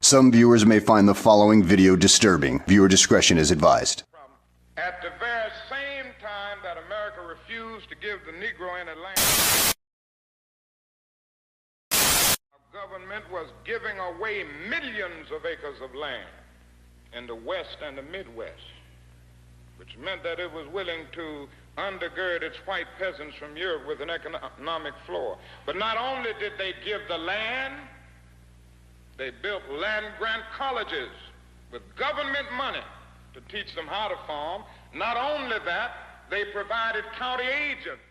Some viewers may find the following video disturbing. Viewer discretion is advised. At the very same time that America refused to give the Negro any land, our government was giving away millions of acres of land in the West and the Midwest, which meant that it was willing to undergird its white peasants from Europe with an economic floor. But not only did they give the land, they built land-grant colleges with government money to teach them how to farm. Not only that, they provided county agents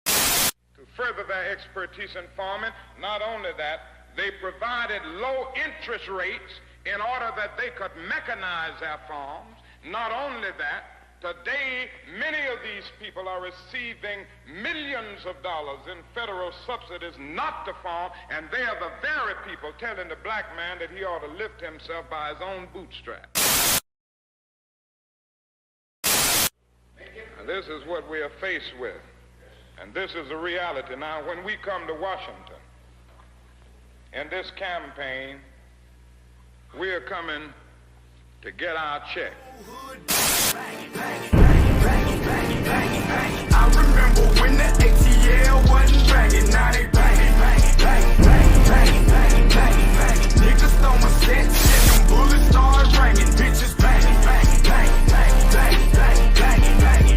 to further their expertise in farming. Not only that, they provided low interest rates in order that they could mechanize their farms. Not only that, today, many of these people are receiving millions of dollars in federal subsidies not to farm, and they are the very people telling the black man that he ought to lift himself by his own bootstraps. And this is what we are faced with, and this is the reality. Now, when we come to Washington in this campaign, we are coming to get our check. I remember when the ATL wasn't banging, now they banging. Niggas throwing sets and them bullets start ringing, bitches banging.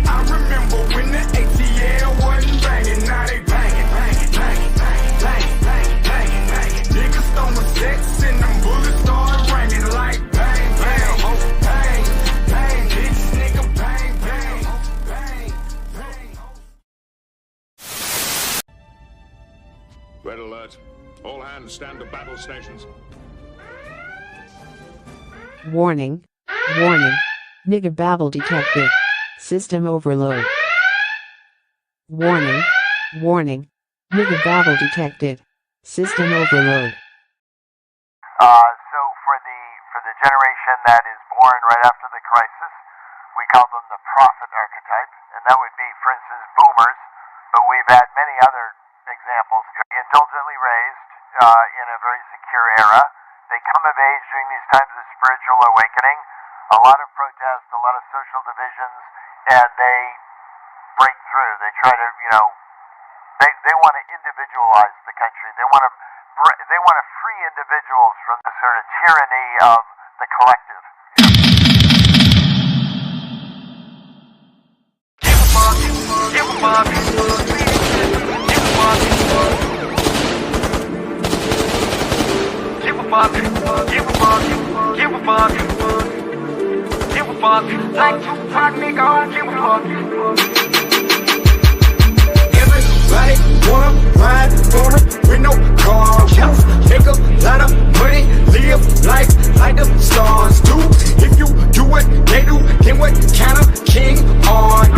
I remember when the ATL wasn't banging, now they banging. Niggas throwing sets and them bullets start ringing like bang, bang, oh, bang, bang, bitch, nigga, bang, bang, bang, bang. Red alert. All hands stand to battle stations. Warning. Warning. Nigga Babble detected. System overload. Warning. Warning. Nigga Babble detected. System overload. So for the generation that is born right after the crisis, we call them the prophet archetype, and that would be, for instance, boomers, but we've had many other examples. Indulgently raised in a very secure era. They come of age during these times of spiritual awakening, a lot of protests, a lot of social divisions, and they break through. They try to, they want to individualize the country. They want to free individuals from the sort of tyranny of the collective. Give a fuck, give a fuck, give a fuck, give a fuck, give a fuck, give a fuck, give a fuck, like Tupac, nigga, I don't give a fuck. Everybody wanna ride for it with no car. Make a lot of money, live life like the stars do. If you do what they do, then what kind of king are you?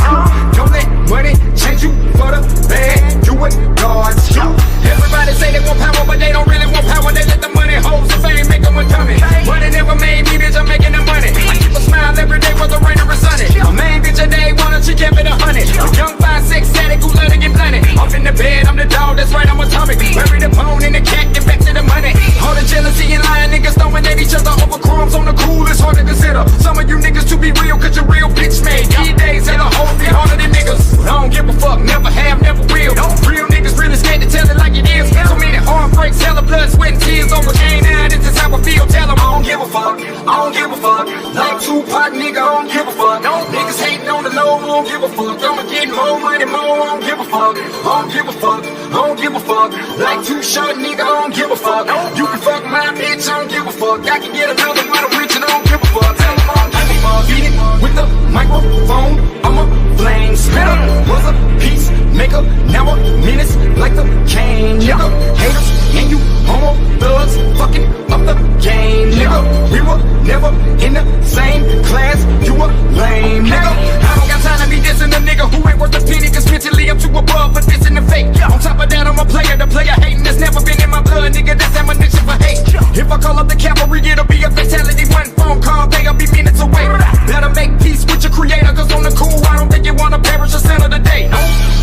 Don't let money change you for the bad. Do what God's do. Everybody say they want power, but they don't really want power. They let the money, hoes, and fame make them a dummy. Money never made me, bitch, I'm making the money. I keep a smile every day, whether rain or sunny. A main bitch a day, wanna she kept it 100. A young 5'6" addict who love to get blunted. Off in the bed, I'm the dog, that's right, I'm atomic. Bury the bone in the cat, get back to the money. All the jealousy and lying niggas throwing at each other over crumbs on the cool, it's hard to consider. Some of you niggas to be real, cause you're real bitch made. These days, and a whole be harder than niggas. I don't give a fuck, never have, never will. Real niggas really scared to tell it like it is. So many heartbreaks, hella blood, sweat, and tears over game. Now this is how I feel, tell them I don't give a fuck. I don't give a fuck. Like Tupac, nigga, I don't give a fuck. Niggas hating on the low, I don't give a fuck. I'ma get more money, more, I don't give a fuck. I don't give a fuck. I don't give a fuck. Like Too Short, nigga, I don't give a fuck. You can fuck my bitch, I don't give a fuck. I can get another one, I'm rich and I don't give a fuck. Tell them I don't give a fuck. Beat it with the microphone, I'm a flame spitter. Was a peacemaker, now a menace like the cane, nigga. Haters and you homo thugs, fucking up the game, nigga. We were never in the same class, you a lame, nigga. I don't got time to be dissing a nigga who ain't worth a penny, cause mentally I'm too above for dissing the fake. On top of that, I'm a player, the player hating that's never been in my blood, nigga. That's ammunition for hate. If I call up the cavalry, it'll be a fatality. One phone call, they'll be minutes away. Better make peace with your creator, cause on the cool, I don't think you wanna perish a center today.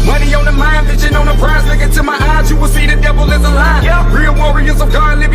Money on the mind, vision on the prize. Look into my eyes, you will see the devil is a lie. Real warriors of God live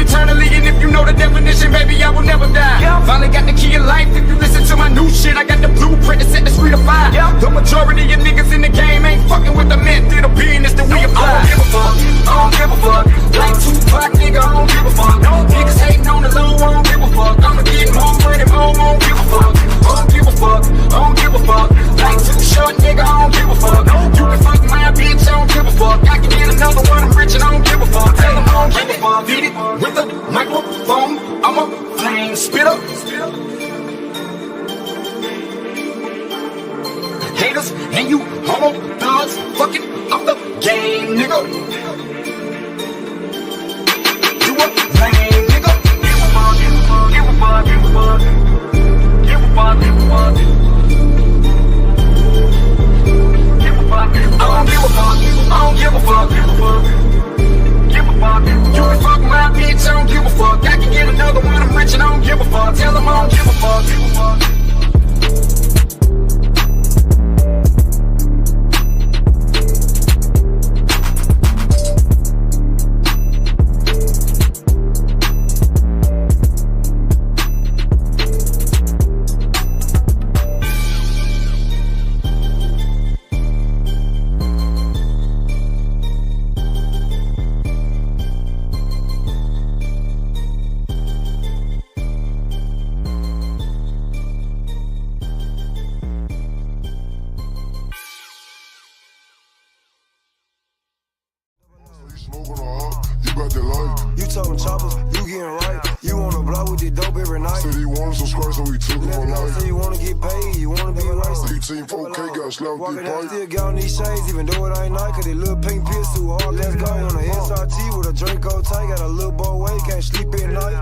Finally got the key of life. If you listen to my new shit, I got the blueprint to set the street afire. The majority of niggas in the game ain't fucking with the method of business that we apply. I don't give a fuck, I don't give a fuck. Like Tupac, nigga, I don't give a fuck. Niggas hating on the low, I don't give a fuck. I'ma get more money, more, I don't give a fuck. I don't give a fuck, I don't give a fuck. Like Too Short, nigga, I don't give a fuck. You can fuck my bitch, I don't give a fuck. I can get another one, I'm rich and I don't give a fuck. Tell them I don't give a fuck. Beat it with the microphone, I'm a flame spitter. Haters and you homo thugs fucking up the game, nigga. You a lame nigga. Give a fuck, give a fuck, give a fuck, give a fuck, give a fuck, give a fuck. I don't give a fuck, I don't give a fuck, give a fuck, give a fuck. You can fuck my bitch, I don't give a fuck. I can get another one, I'm rich and I don't give a fuck. Tell them I don't give a fuck, give a fuck. You talking choppers, you getting right. You on the block with the dope every night. Said he wanted some scratch, so we took him for life. Say you wanna get paid, you wanna be right. 18 4K got slapped with the pipe. Still got on these shades, even though it ain't night. Cause they little pink piss too hard. Let's go on a SRT with a Draco tight. Got a little boy way, can't sleep at night.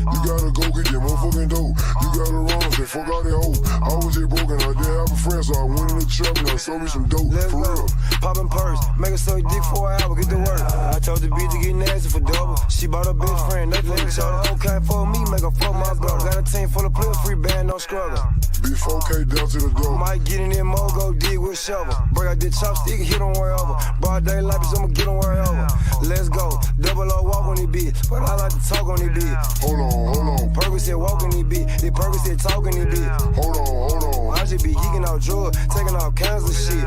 You gotta go get that motherfucking dope. You gotta run, say fuck out that hoe. I was just broken, I didn't have a friend, so I went in the trap and I sold me some dope. Let's for go. real. Poppin' purse, make her suck dick for an hour, get to work. I told the bitch to get nasty for double. She bought her best friend, nothing like each other. Okay for me, make her fuck my brother. Got a team full of players, free band, no struggle. Big 4K down to the door. Might get in there, more go dig with shovel. Break out the chopstick, hit on wherever. Broad day life, I'ma get on wherever. Let's go, double O walk on it bitch, but I like to talk on it bitch. Hold on. Purpose said walk on it bitch, the purpose said talk on it bitch. Hold on. I just be geeking out drugs, taking all kinds of shit.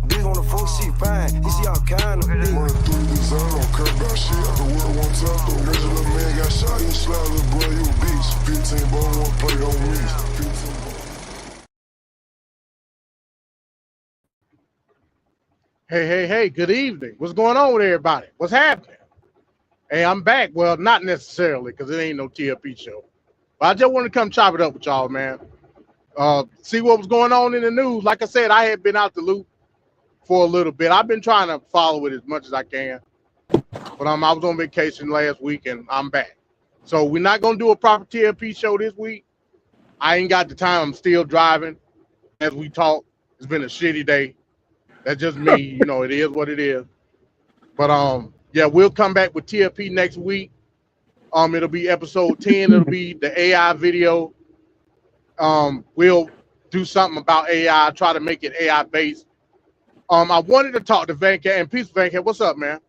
Bitch wanna fuck, she fine, and she all kind of dick. Running through the design, don't care about shit. I can work one time, though. Major little man got shot, you slide, little boy, you a beast. 15 ball, one play on me. 15 ball. Hey, good evening. What's going on with everybody? What's happening? Hey, I'm back. Well, not necessarily, because it ain't no TLP show. But I just want to come chop it up with y'all, man. See what was going on in the news. Like I said, I had been out the loop for a little bit. I've been trying to follow it as much as I can. But I was on vacation last week, and I'm back. So we're not going to do a proper TLP show this week. I ain't got the time. I'm still driving as we talk. It's been a shitty day. That's just me. You know, it is what it is. But, yeah, we'll come back with TLP next week. It'll be episode 10. It'll be the AI video. We'll do something about AI, try to make it AI based. I wanted to talk to Vancat, and peace, Vancat. What's up, man?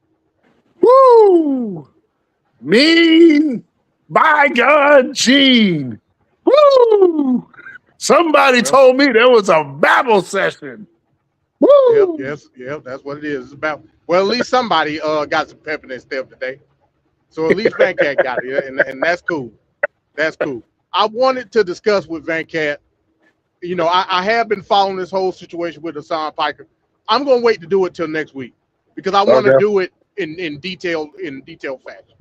Woo! Mean by God, Gene. Woo! Somebody told me there was a Babble session. Woo! Yep, that's what it is. It's about, well, at least somebody got some pep in their step today. So at least Vancat got it, and that's cool. That's cool. I wanted to discuss with Vancat. You know, I have been following this whole situation with Hassan Piker. I'm gonna wait to do it till next week because I want to do it in detail fashion.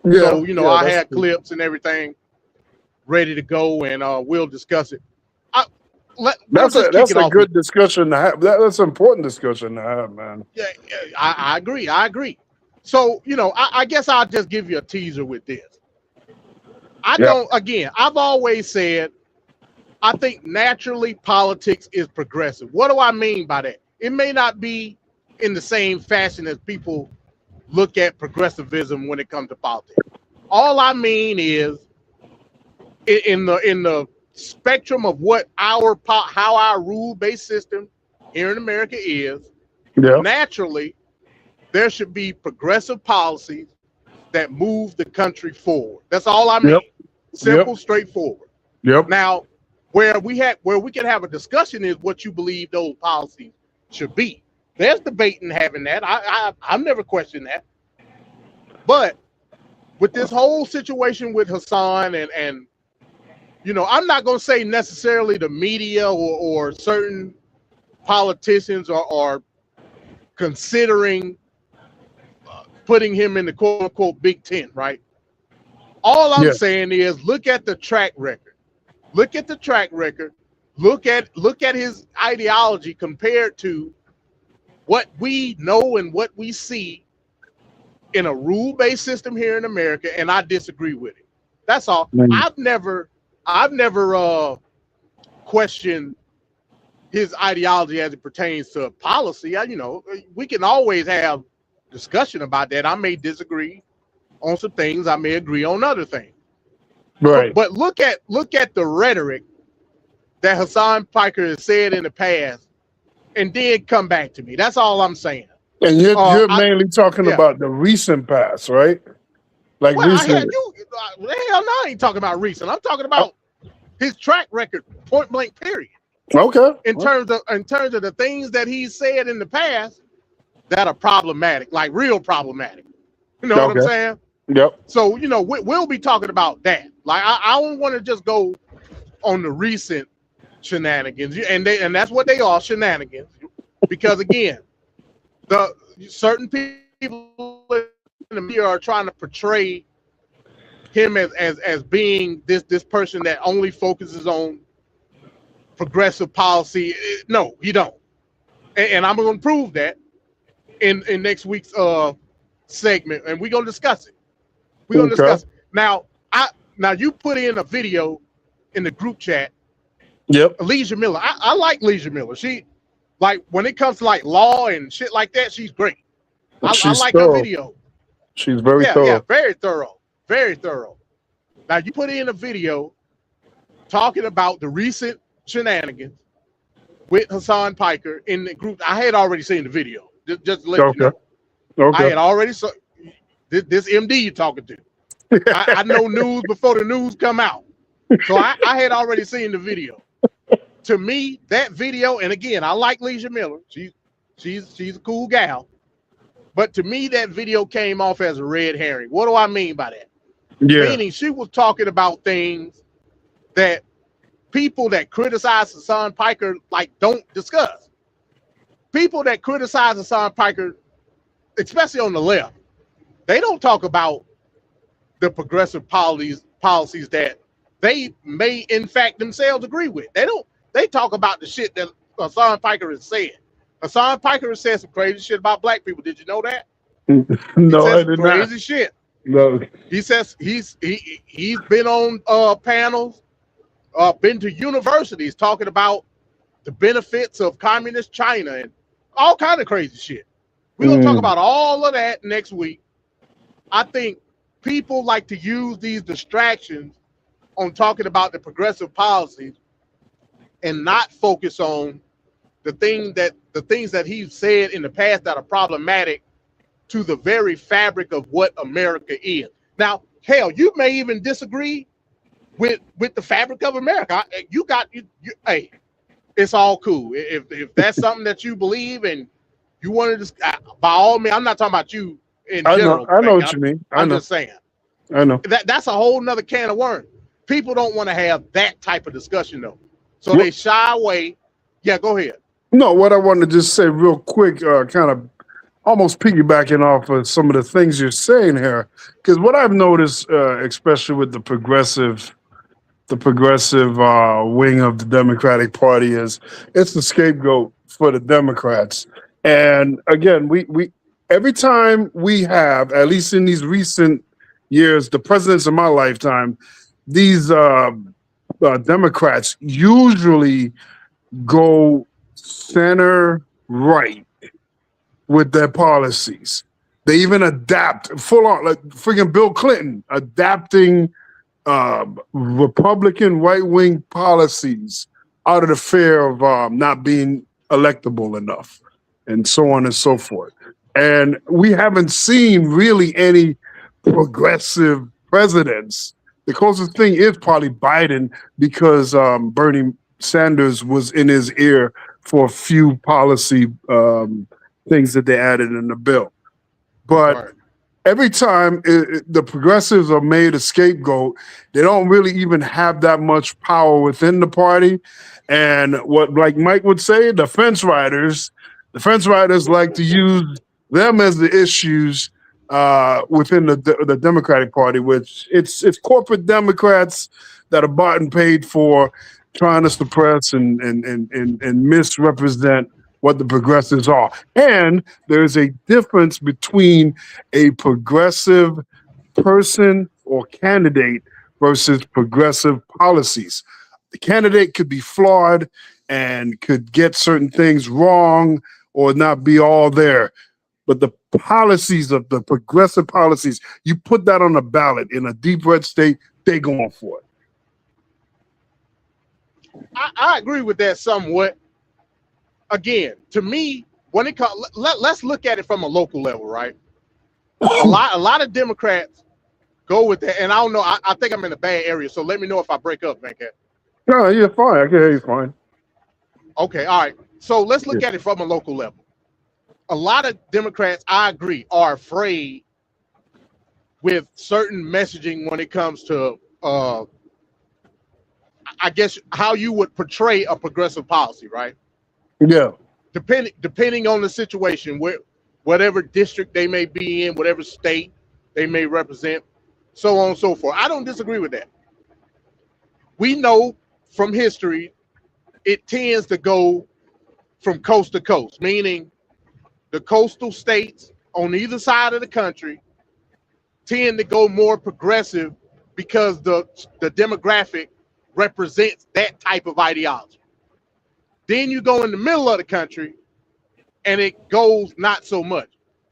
Yeah, so you know, I had clips and everything ready to go, and we'll discuss it. That's a good discussion to have. That's an important discussion to have, man. Yeah, I agree. So, you know, I guess I'll just give you a teaser with this. I've always said, I think naturally politics is progressive. What do I mean by that? It may not be in the same fashion as people look at progressivism when it comes to politics. All I mean is in the spectrum of what how our rule-based system here in America is, naturally, there should be progressive policies that move the country forward. That's all I mean. Simple, straightforward. Yep. Now, where we can have a discussion is what you believe those policies should be. There's debate in having that. I've never questioned that. But with this whole situation with Hassan and you know, I'm not going to say necessarily the media or certain politicians are considering putting him in the quote unquote Big Ten, right? All I'm saying is look at the track record. Look at the track record. Look at his ideology compared to what we know and what we see in a rule-based system here in America, and I disagree with it. That's all. I've never questioned his ideology as it pertains to policy. You know, we can always have discussion about that. I may disagree on some things. I may agree on other things. Right. But look at the rhetoric that Hassan Piker has said in the past, and then come back to me. That's all I'm saying. And you're mainly talking about the recent past, right? Like recent. Hell no, I ain't talking about recent. I'm talking about his track record, point blank, period. Okay. In terms of the things that he said in the past that are problematic, like real problematic. You know what I'm saying? Yep. So, you know, we'll be talking about that. Like, I don't want to just go on the recent shenanigans, and that's what they are, shenanigans. Because again, the certain people in the media are trying to portray him as being this person that only focuses on progressive policy. No, you don't. And I'm going to prove that in next week's segment, and we're going to discuss it. We're going to discuss it. Now you put in a video in the group chat. Yep. Leisure Miller. I like Leisure Miller. She, like, when it comes to like law and shit like that, she's great. I like her video. She's very thorough. Yeah, very thorough. Very thorough. Now you put in a video talking about the recent shenanigans with Hassan Piker in the group. I had already seen the video. Just to let you know. Okay. I had already saw this MD you're talking to. I know news before the news come out. So I had already seen the video. To me, that video, and again, I like Leisure Miller. She's a cool gal. But to me, that video came off as a red herring. What do I mean by that? Yeah. Meaning she was talking about things that people that criticize Hassan Piker like don't discuss. People that criticize Hassan Piker, especially on the left, they don't talk about the progressive policies that they may in fact themselves agree with. They talk about the shit that Hassan Piker has said. Hassan Piker has said some crazy shit about black people. Did you know that? No, I did not. Crazy shit. No. He says he's been on panels, been to universities talking about the benefits of communist China and all kind of crazy shit. We're gonna talk about all of that next week. I think people like to use these distractions on talking about the progressive policies and not focus on the things that he said in the past that are problematic to the very fabric of what America is. Now, hell, you may even disagree with the fabric of America. Hey, it's all cool. If that's something that you believe and you want to, by all means, I'm not talking about you in general. I know what you mean. I'm just saying. I know. That's a whole nother can of worms. People don't want to have that type of discussion though. So they shy away. Yeah, go ahead. No, what I wanted to just say real quick, kind of almost piggybacking off of some of the things you're saying here, because what I've noticed, especially with the progressive wing of the Democratic Party, is it's the scapegoat for the Democrats. And again, we every time we have, at least in these recent years, the presidents of my lifetime, these Democrats usually go center right with their policies. They even adapt full on, like freaking Bill Clinton adapting Republican right-wing policies out of the fear of not being electable enough, and so on and so forth. And we haven't seen really any progressive presidents The closest thing is probably Biden because Bernie Sanders was in his ear for a few policy things that they added in the bill. But every time the progressives are made a scapegoat, they don't really even have that much power within the party. And what, like Mike would say, the fence riders like to use them as the issues within the Democratic Party, which it's corporate Democrats that are bought and paid for trying to suppress and misrepresent what the progressives are. And there's a difference between a progressive person or candidate versus progressive policies. The candidate could be flawed and could get certain things wrong or not be all there. But the policies of the progressive policies, you put that on a ballot in a deep red state, they going for it. I agree with that somewhat. Again, to me, when it comes, let's look at it from a local level, right? A lot of Democrats go with that, and I don't know. I think I'm in a bad area, so let me know if I break up, man. No, you're fine. I can hear you fine. Okay, all right. So let's look at it from a local level. A lot of Democrats, I agree, are afraid with certain messaging when it comes to, I guess, how you would portray a progressive policy, right? Yeah. Depending on the situation, whatever district they may be in, whatever state they may represent, so on and so forth. I don't disagree with that. We know from history, it tends to go from coast to coast, meaning the coastal states on either side of the country tend to go more progressive because the demographic represents that type of ideology. Then you go in the middle of the country and it goes not so much.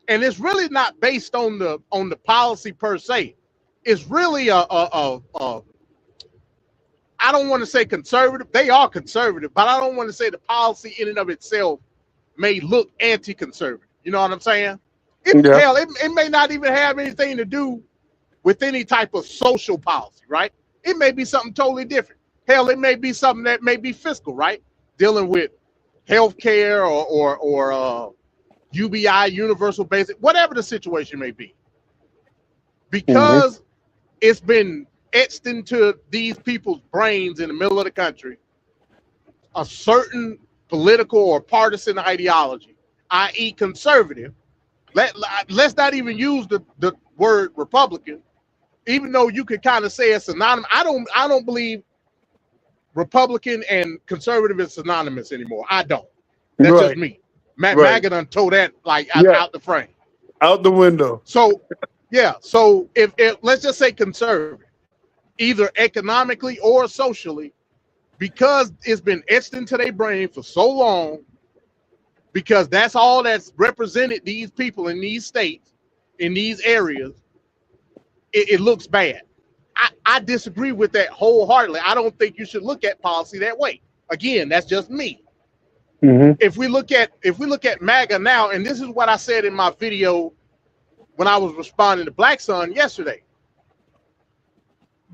And it's really not based on the policy per se. It's really I don't want to say conservative. They are conservative, but I don't want to say the policy in and of itself may look anti-conservative. You know what I'm saying? Hell, it may not even have anything to do with any type of social policy, right? It may be something totally different. Hell, it may be something that may be fiscal, right? Dealing with healthcare or UBI, universal basic, whatever the situation may be. Because it's been etched into these people's brains in the middle of the country, a certain political or partisan ideology, i.e. conservative. Let's not even use the word Republican, even though you could kind of say it's synonymous. I don't believe Republican and conservative is synonymous anymore. I don't. That's just me. MAGA done told that out the frame. Out the window. So, yeah. So if let's just say conservative, either economically or socially, because it's been etched into their brain for so long, because that's all that's represented these people in these states, in these areas, it looks bad. I disagree with that wholeheartedly. I don't think you should look at policy that way. Again, that's just me. If we look at MAGA now, and this is what I said in my video when I was responding to Black Sun yesterday.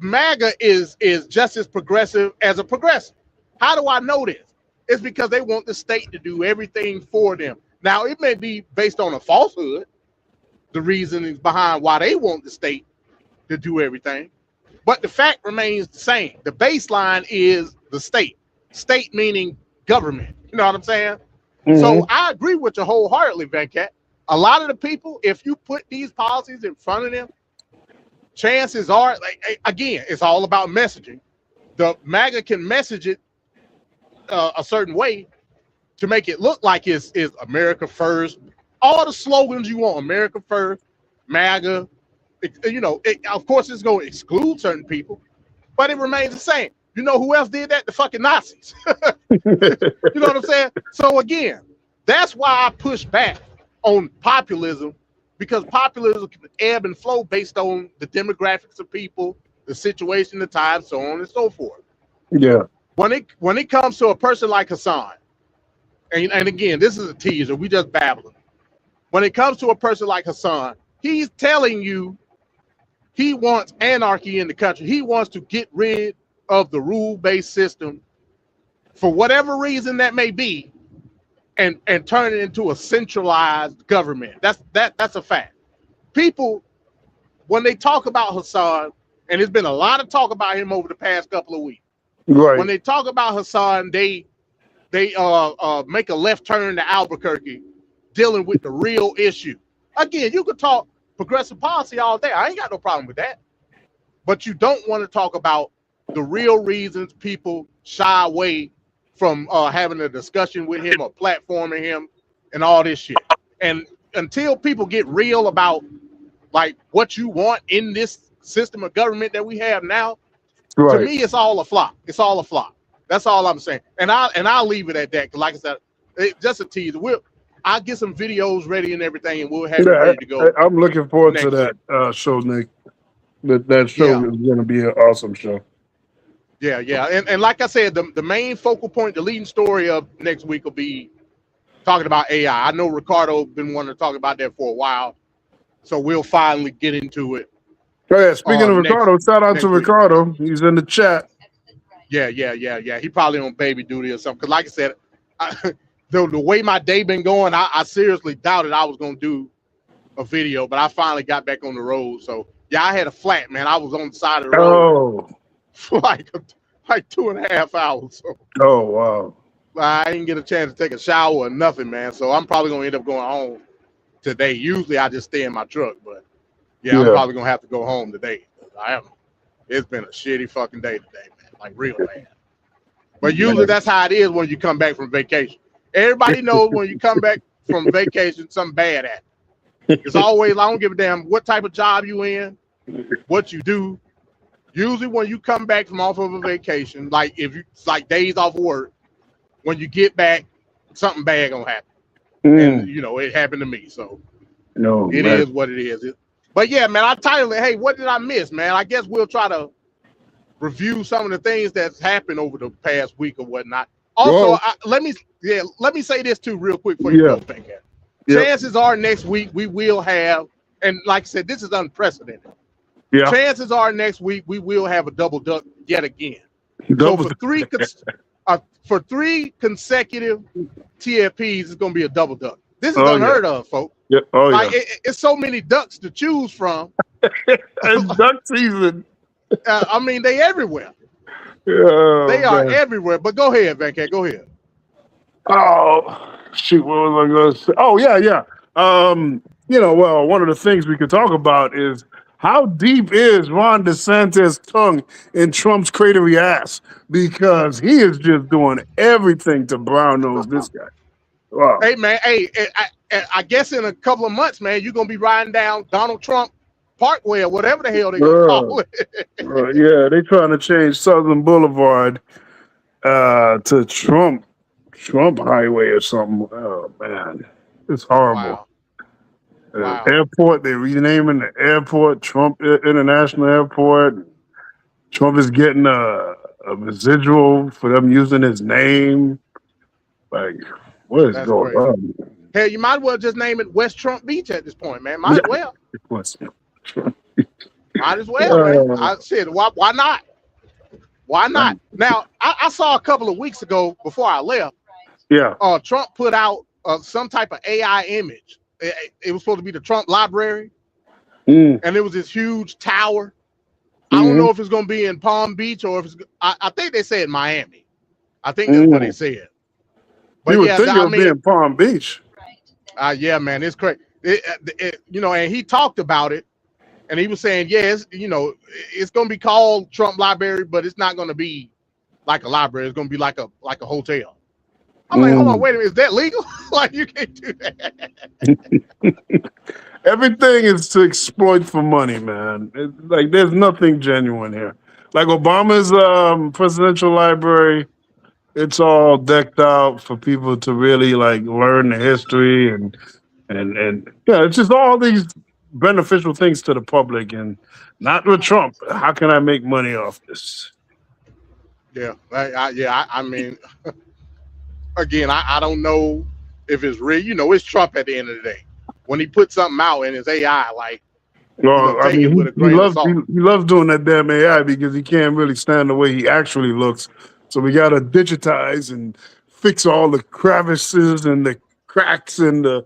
MAGA is just as progressive as a progressive. How do I know this? It's because they want the state to do everything for them. Now, it may be based on a falsehood, the reasonings behind why they want the state to do everything, but the fact remains the same. The baseline is the state. State meaning government. You know what I'm saying? So I agree with you wholeheartedly, Venkat. A lot of the people, if you put these policies in front of them, chances are, again, it's all about messaging. The MAGA can message it a certain way to make it look like it's America first. All the slogans you want, America first, MAGA. Of course, it's going to exclude certain people, but it remains the same. You know who else did that? The fucking Nazis. You know what I'm saying? So again, that's why I push back on populism, because populism can ebb and flow based on the demographics of people, the situation, the time, so on and so forth. Yeah. When it comes to a person like Hassan, and again, this is a teaser, we just babbling. When it comes to a person like Hassan, he's telling you he wants anarchy in the country. He wants to get rid of the rule-based system for whatever reason that may be, and turn it into a centralized government. That's a fact. People, when they talk about Hassan, and there's been a lot of talk about him over the past couple of weeks. Right. When they talk about Hassan, they make a left turn to Albuquerque, dealing with the real issue. Again, you could talk progressive policy all day. I ain't got no problem with that. But you don't want to talk about the real reasons people shy away from having a discussion with him or platforming him and all this shit. And until people get real about like what you want in this system of government that we have now, Right. to me, it's all a flop. It's all a flop. That's all I'm saying. And I'll leave it at that. Cause like I said, just a teaser. I'll get some videos ready and everything, and we'll have it ready to go. I'm looking forward to that show, Nick. That show is going to be an awesome show. Yeah. And like I said, the main focal point, the leading story of next week will be talking about AI. I know Ricardo been wanting to talk about that for a while, so we'll finally get into it. Oh, yeah, speaking of Ricardo, shout out to Ricardo. He's in the chat. Yeah. He probably on baby duty or something. Because like I said, the way my day been going, I seriously doubted I was going to do a video, but I finally got back on the road. So, yeah, I had a flat, man. I was on the side of the road for like 2.5 hours. So. Oh, wow. I didn't get a chance to take a shower or nothing, man. So I'm probably going to end up going home today. Usually I just stay in my truck, but yeah. I'm probably going to have to go home today. It's been a shitty fucking day today, man. Like real bad. But usually that's how it is when you come back from vacation. Everybody knows when you come back from vacation, something bad happened. It's always, I don't give a damn what type of job you in, what you do. Usually when you come back from off of a vacation, like if you like days off work, when you get back, something bad gonna happen. And you know, it happened to me. So it is what it is. But yeah, man, I titled it, hey, what did I miss, man? I guess we'll try to review some of the things that's happened over the past week or whatnot. Also, let me say this too real quick for you go, Bankhead. Chances are next week we will have, and like I said, this is unprecedented. Yeah. Chances are next week we will have a double duck yet again. So for three consecutive TFPs, it's going to be a double duck. This is unheard of, folks. Yeah. Oh, like, it's so many ducks to choose from. It's duck season. I mean, they everywhere. They are everywhere. But go ahead, Bankhead. Go ahead. Oh, shoot. What was I going to say? Oh, yeah. You know, well, one of the things we could talk about is how deep is Ron DeSantis' tongue in Trump's cratery ass? Because he is just doing everything to brown nose this guy. Wow. Hey, man. Hey, I guess in a couple of months, man, you're going to be riding down Donald Trump Parkway or whatever the hell they're going to call it. Yeah, they're trying to change Southern Boulevard to Trump Highway or something. Oh, man. It's horrible. Wow. Airport, they're renaming the airport Trump International Airport. Trump is getting a residual for them using his name. Like, what is going on? Hell, you might as well just name it West Trump Beach at this point, man. Might as well. Might as well, man. I said, why not? Why not? Now, I saw a couple of weeks ago before I left. Yeah. Trump put out some type of AI image. It was supposed to be the Trump Library, and it was this huge tower. I don't know if it's going to be in Palm Beach or if it's. I think they said Miami. I think that's what they said. But you would think it would be in Palm Beach. Yeah, man, it's crazy. You know, and he talked about it, and he was saying, yes, you know, it's going to be called Trump Library, but it's not going to be like a library. It's going to be like a hotel. I'm like, hold on, wait a minute, is that legal? Like, you can't do that. Everything is to exploit for money, man. Like, there's nothing genuine here. Like Obama's presidential library, it's all decked out for people to really like learn the history and yeah, it's just all these beneficial things to the public, and not with Trump. How can I make money off this? Yeah, I mean. Again, I don't know if it's real. You know, it's Trump at the end of the day. When he puts something out in his AI, like, Well, I take it with mean, a grain of salt. he loves doing that damn AI because he can't really stand the way he actually looks. So we got to digitize and fix all the crevices and the cracks and the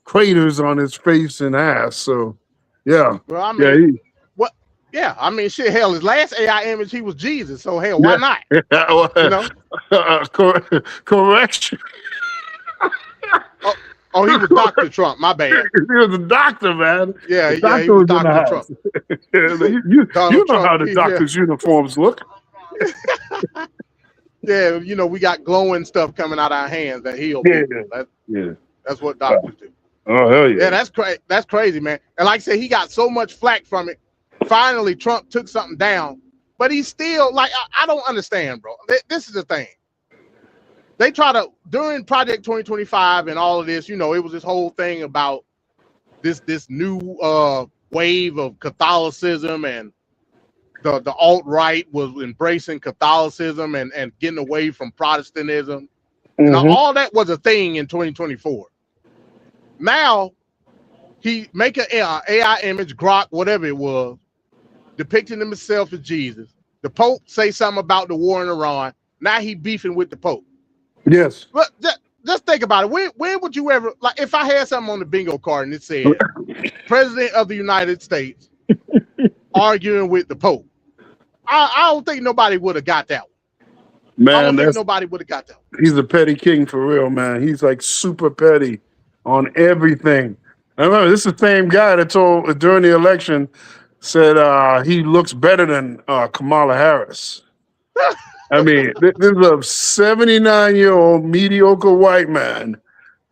craters on his face and ass. So, yeah, Well, I yeah, mean, what? Yeah, I mean, shit. Hell, his last AI image, he was Jesus. So hell, why yeah. not? Well, You know? correction. Oh, oh, he was Dr. Trump. My bad. He was a doctor, man. Yeah, The yeah, he doctor was was in the Dr. house. Trump. You Donald know how Trump. the doctor's uniforms look. Yeah, we got glowing stuff coming out our hands that heal Yeah, people. yeah. That's what doctors do. Oh, hell yeah. Yeah, that's crazy, man. And like I said, he got so much flack from it. Finally, Trump took something down, but he's still like, I don't understand, bro. This is the thing. They try to, during Project 2025 and all of this, it was this whole thing about this new wave of Catholicism, and the alt-right was embracing Catholicism and getting away from Protestantism. And all that was a thing in 2024. Now, he make an AI image, Grok, whatever it was, depicting himself as Jesus. The Pope say something about the war in Iran. Now he beefing with the Pope. Yes. But just think about it. When would you ever, like, if I had something on the bingo card and it said, President of the United States arguing with the Pope, I don't think nobody would have got that one. I don't think nobody would have got that one. He's a petty king for real, man. He's like super petty on everything. I remember this is the same guy that told during the election said he looks better than Kamala Harris. I mean, this is a 79-year-old mediocre white man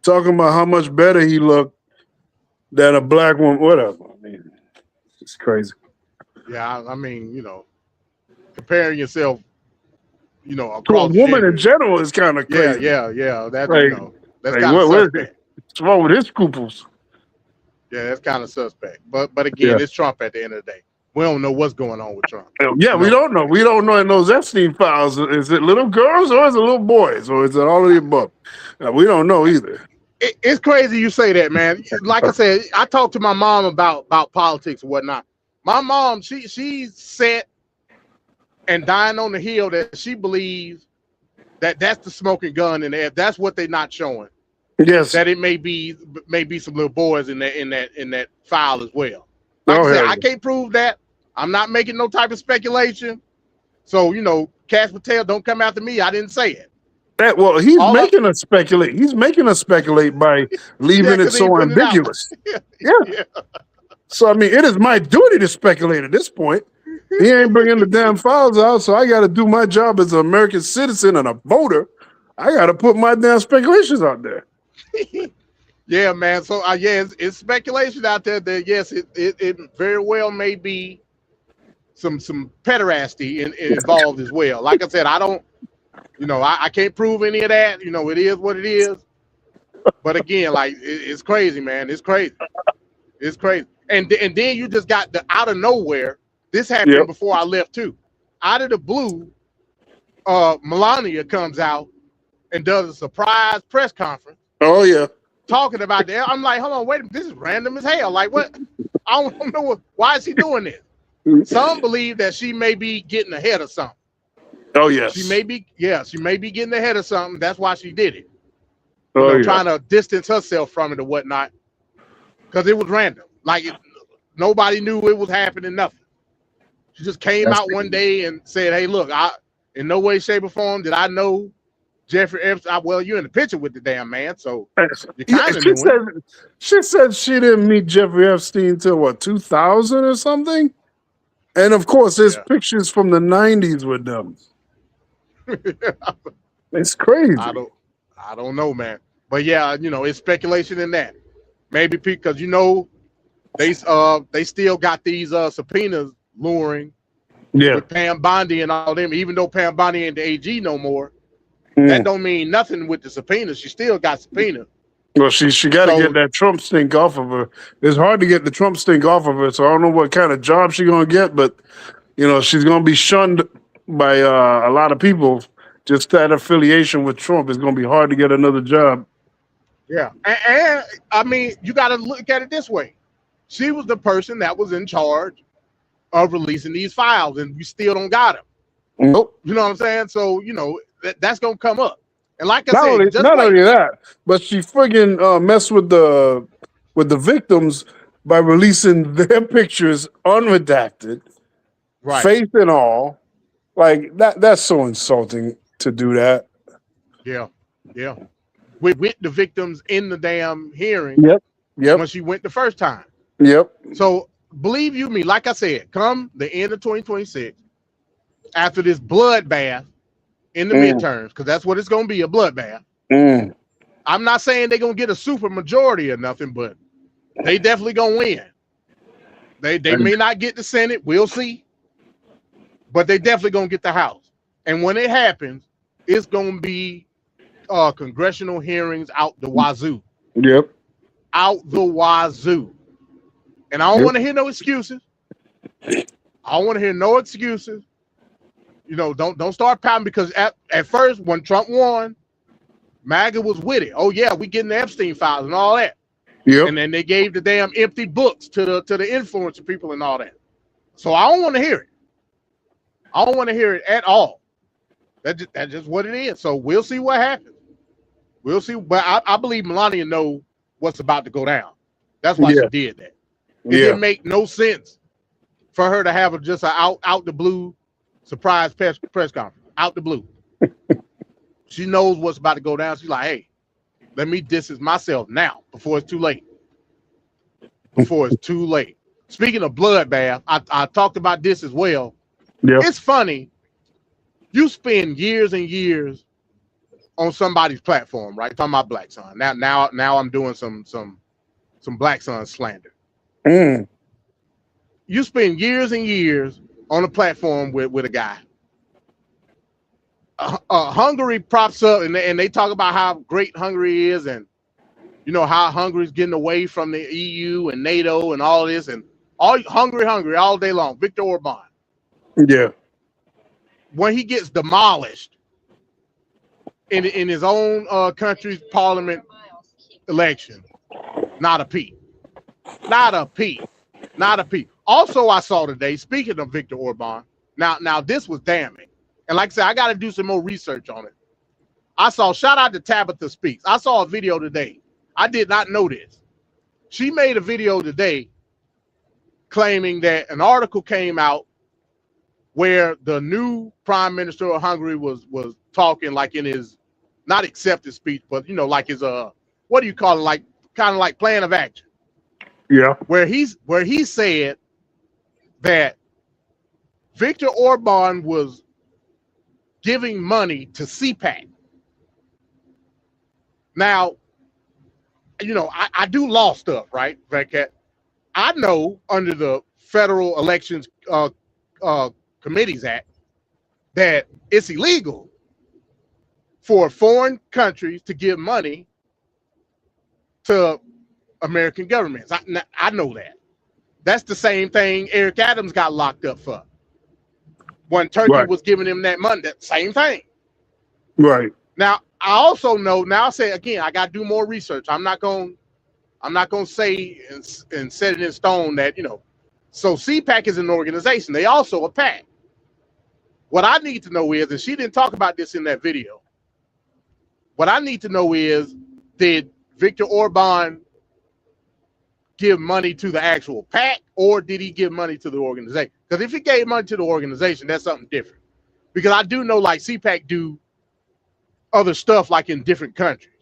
talking about how much better he looked than a black woman. Whatever. I mean, it's crazy. Yeah, I mean, comparing yourself, across to a woman gender. in general is kind of crazy. Yeah. That's Like, that's like, kind of suspect. What's wrong with his scruples? Yeah, that's kind of suspect. But again, it's Trump at the end of the day. We don't know what's going on with Trump. Yeah, we don't know. We don't know in those Epstein files. Is it little girls or is it little boys or is it all of the above? We don't know either. It's crazy you say that, man. Like I said, I talked to my mom about politics and whatnot. My mom, she's set and dying on the hill that she believes that's the smoking gun in there. That's what they're not showing. Yes. That it may be some little boys in that file as well. Like I said, I can't prove that. I'm not making no type of speculation. So, Cash Patel, don't come after me. I didn't say it. He's making us speculate. He's making us speculate by leaving it so ambiguous. Yeah. So, I mean, it is my duty to speculate at this point. He ain't bringing the damn files out, so I got to do my job as an American citizen and a voter. I got to put my damn speculations out there. Yeah, man. So, it's speculation out there that, yes, it very well may be some pederasty involved as well. Like I said, I don't, I can't prove any of that. It is what it is. But again, like, it's crazy, man. It's crazy. It's crazy. And then you just got the out of nowhere. This happened before I left too. Out of the blue, Melania comes out and does a surprise press conference. Oh yeah. Talking about that. I'm like, hold on, wait a minute. This is random as hell. Like, what? I don't know why is he doing this? Some believe that she may be getting ahead of something. Oh yes. She may be getting ahead of something. That's why she did it. Trying to distance herself from it or whatnot. Because it was random. Like, nobody knew it was happening, nothing. She just came out one day and said, hey, look, in no way, shape, or form did I know Jeffrey Epstein. Well, you're in the picture with the damn man, so you kind of knew she said she didn't meet Jeffrey Epstein till what, 2000 or something? And of course, there's pictures from the 90s with them. It's crazy. I don't know, man. But yeah, it's speculation in that. Maybe because they still got these subpoenas luring with Pam Bondi and all them. Even though Pam Bondi ain't the AG no more, that don't mean nothing with the subpoena. She still got subpoena. Well, she got to get that Trump stink off of her. It's hard to get the Trump stink off of her, so I don't know what kind of job she's gonna get, but she's gonna be shunned by a lot of people. Just that affiliation with Trump is gonna be hard to get another job. Yeah, and I mean, you got to look at it this way. She was the person that was in charge of releasing these files, and we still don't got them. Nope. You know what I'm saying? So, you know, that's going to come up. And like I Not said, only, just not wait. only that, but she friggin' messed with the victims by releasing their pictures unredacted, Right. face and all. Like that's so insulting to do that. Yeah. Yeah. With the victims in the damn hearing Yep. when she went the first time. Yep. So believe you me, like I said, come the end of 2026, after this bloodbath in the midterms, because that's what it's going to be, a bloodbath. I'm not saying they're going to get a super majority or nothing, but they definitely going to win. They may not get the Senate. We'll see. But they definitely going to get the House. And when it happens, it's going to be congressional hearings out the wazoo. Yep. Out the wazoo. And I don't want to hear no excuses. I don't want to hear no excuses. You know, don't start pouting, because at first when Trump won, MAGA was with it. Oh yeah, we getting the Epstein files and all that. Yep. And then they gave the damn empty books to the influencer people and all that. So I don't want to hear it. I don't want to hear it at all. That's just what it is. So we'll see what happens. We'll see. But I believe Melania knows what's about to go down. That's why she did that. It didn't make no sense for her to have just an out the blue surprise press conference. Out the blue. She knows what's about to go down. She's like, hey, let me distance myself now before it's too late. Before it's too late. Speaking of bloodbath, I talked about this as well. Yep. It's funny. You spend years and years on somebody's platform, right? Talking about Black Sun. Now I'm doing some Black Sun slander. You spend years and years on a platform with a guy. Hungary props up, and they talk about how great Hungary is, and you know how Hungary's getting away from the EU and NATO and all this, and all Hungary all day long. Viktor Orban. Yeah. When he gets demolished in his own country's parliament election, not a peep. Not a peep. Not a peep. Also, I saw today, speaking of Viktor Orban, now this was damning. And like I said, I got to do some more research on it. Shout out to Tabitha Speaks. I saw a video today. I did not know this. She made a video today claiming that an article came out where the new prime minister of Hungary was talking like in his, not accepted speech, but you know, like his what do you call it, like kind of like plan of action. Yeah. Where he said that Viktor Orban was giving money to CPAC. Now, you know, I do law stuff, right, Redcat? I know under the Federal Elections Committees Act that it's illegal for foreign countries to give money to American governments. I know that. That's the same thing Eric Adams got locked up for. When Turkey was giving him that money, that same thing. Right. Now, I also know, now I say again, I got to do more research. I'm not going to say and set it in stone that, you know, so CPAC is an organization. They also a PAC. What I need to know is, and she didn't talk about this in that video, what I need to know is, did Viktor Orban give money to the actual PAC, or did he give money to the organization? Because if he gave money to the organization, that's something different. Because I do know like CPAC do other stuff like in different countries.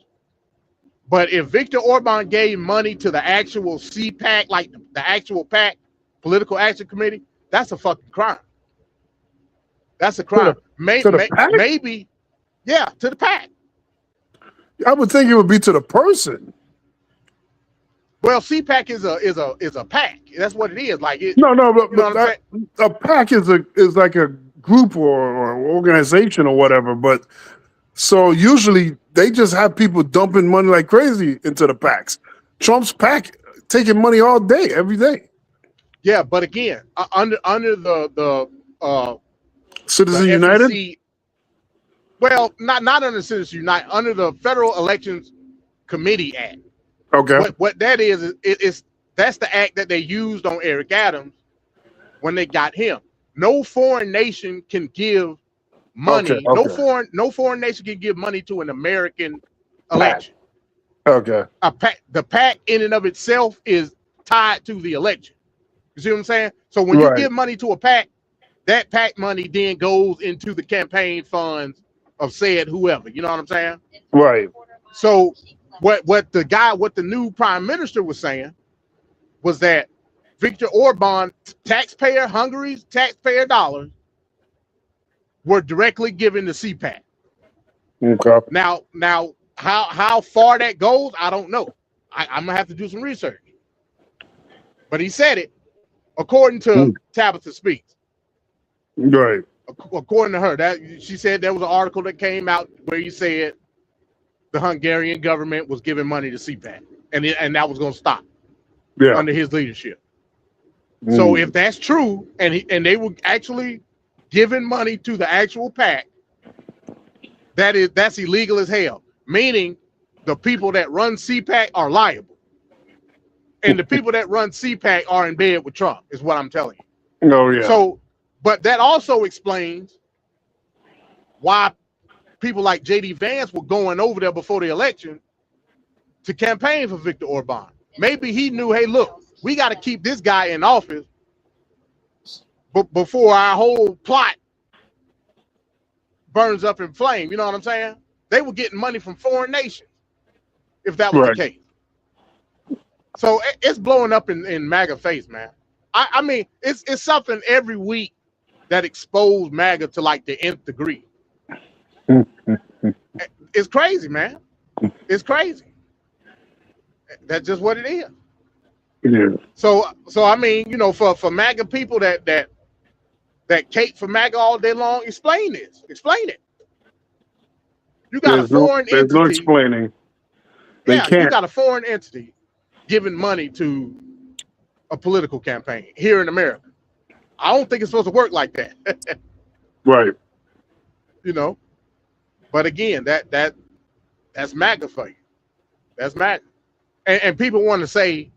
But if Viktor Orban gave money to the actual CPAC, like the actual PAC, Political Action Committee, that's a fucking crime. That's a crime. Maybe, yeah, to the PAC. I would think it would be to the person. Well, CPAC is a PAC. That's what it is. Like it. No, but, you know but a PAC is like a group or organization or whatever. But so usually they just have people dumping money like crazy into the PACs. Trump's PAC taking money all day, every day. Yeah, but again, under the Citizens the United. FEC, well, not under Citizens United, under the Federal Elections Committee Act. Okay. What that is That's the act that they used on Eric Adams when they got him. No foreign nation can give money. Okay. No foreign nation can give money to an American PAC. election. Okay. The PAC in and of itself is tied to the election. You see what I'm saying? So when you give money to a PAC, that PAC money then goes into the campaign funds of said whoever. You know what I'm saying? Right. So what the new prime minister was saying was that Viktor Orban, Hungary's taxpayer dollars were directly given to CPAC. Okay. Now how far that goes, I don't know. I'm gonna have to do some research. But he said it according to Tabitha Speaks. Right. According to her, that she said there was an article that came out where he said the Hungarian government was giving money to CPAC, and that was going to stop under his leadership. So if that's true, and they were actually giving money to the actual PAC, that's illegal as hell. Meaning, the people that run CPAC are liable, and the people that run CPAC are in bed with Trump. Is what I'm telling you. Oh yeah. So, but that also explains why people like J.D. Vance were going over there before the election to campaign for Viktor Orban. Maybe he knew, hey, look, we got to keep this guy in office before our whole plot burns up in flame. You know what I'm saying? They were getting money from foreign nations, if that was the case. So it's blowing up in MAGA face, man. I mean, it's something every week that exposed MAGA to like the nth degree. It's crazy, man. It's crazy. That's just what it is. Yeah. So I mean, you know, for MAGA people that cape for MAGA all day long, explain this. Explain it. You got a foreign entity. There's no explaining. They can't. You got a foreign entity giving money to a political campaign here in America. I don't think it's supposed to work like that. Right. You know. But again, that's MAGA for you. That's MAGA. And people want to say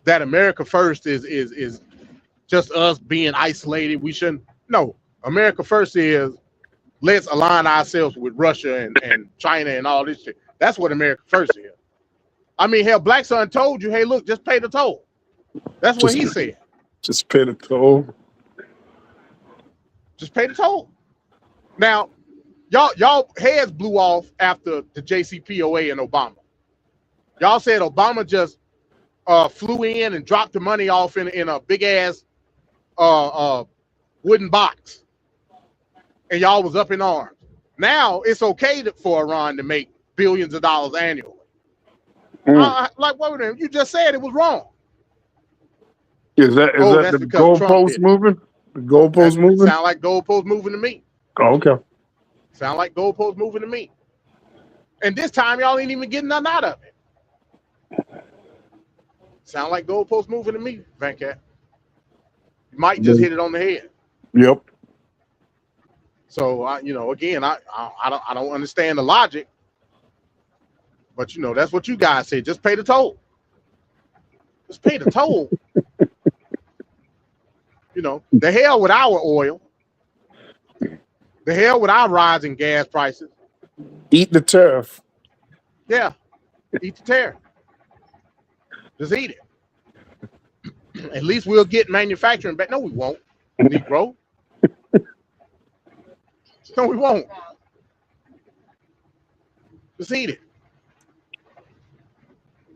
that America first is just us being isolated. We shouldn't. No, America first is let's align ourselves with Russia and China and all this shit. That's what America first is. I mean, hell, Black Son told you, hey, look, just pay the toll. That's what he said. Just pay the toll. Just pay the toll. Now, y'all heads blew off after the JCPOA and Obama. Y'all said Obama just flew in and dropped the money off in a big ass wooden box, and y'all was up in arms. Now it's okay for Iran to make billions of dollars annually. Like what? You just said it was wrong. Is that the goalpost moving? The goalpost moving? Sound like goalpost moving to me. Oh, okay. Sound like goalpost moving to me. And this time y'all ain't even getting nothing out of it. Sound like goalpost moving to me, Van Cat. You might just hit it on the head. Yep. So you know, again, I don't understand the logic, but you know, that's what you guys say. Just pay the toll. Just pay the toll. You know, the hell with our oil. The hell with our rising gas prices. Eat the tariff. Yeah, eat the tariff. Just eat it. At least we'll get manufacturing back. No, we won't, Negro. No, we won't. Just eat it.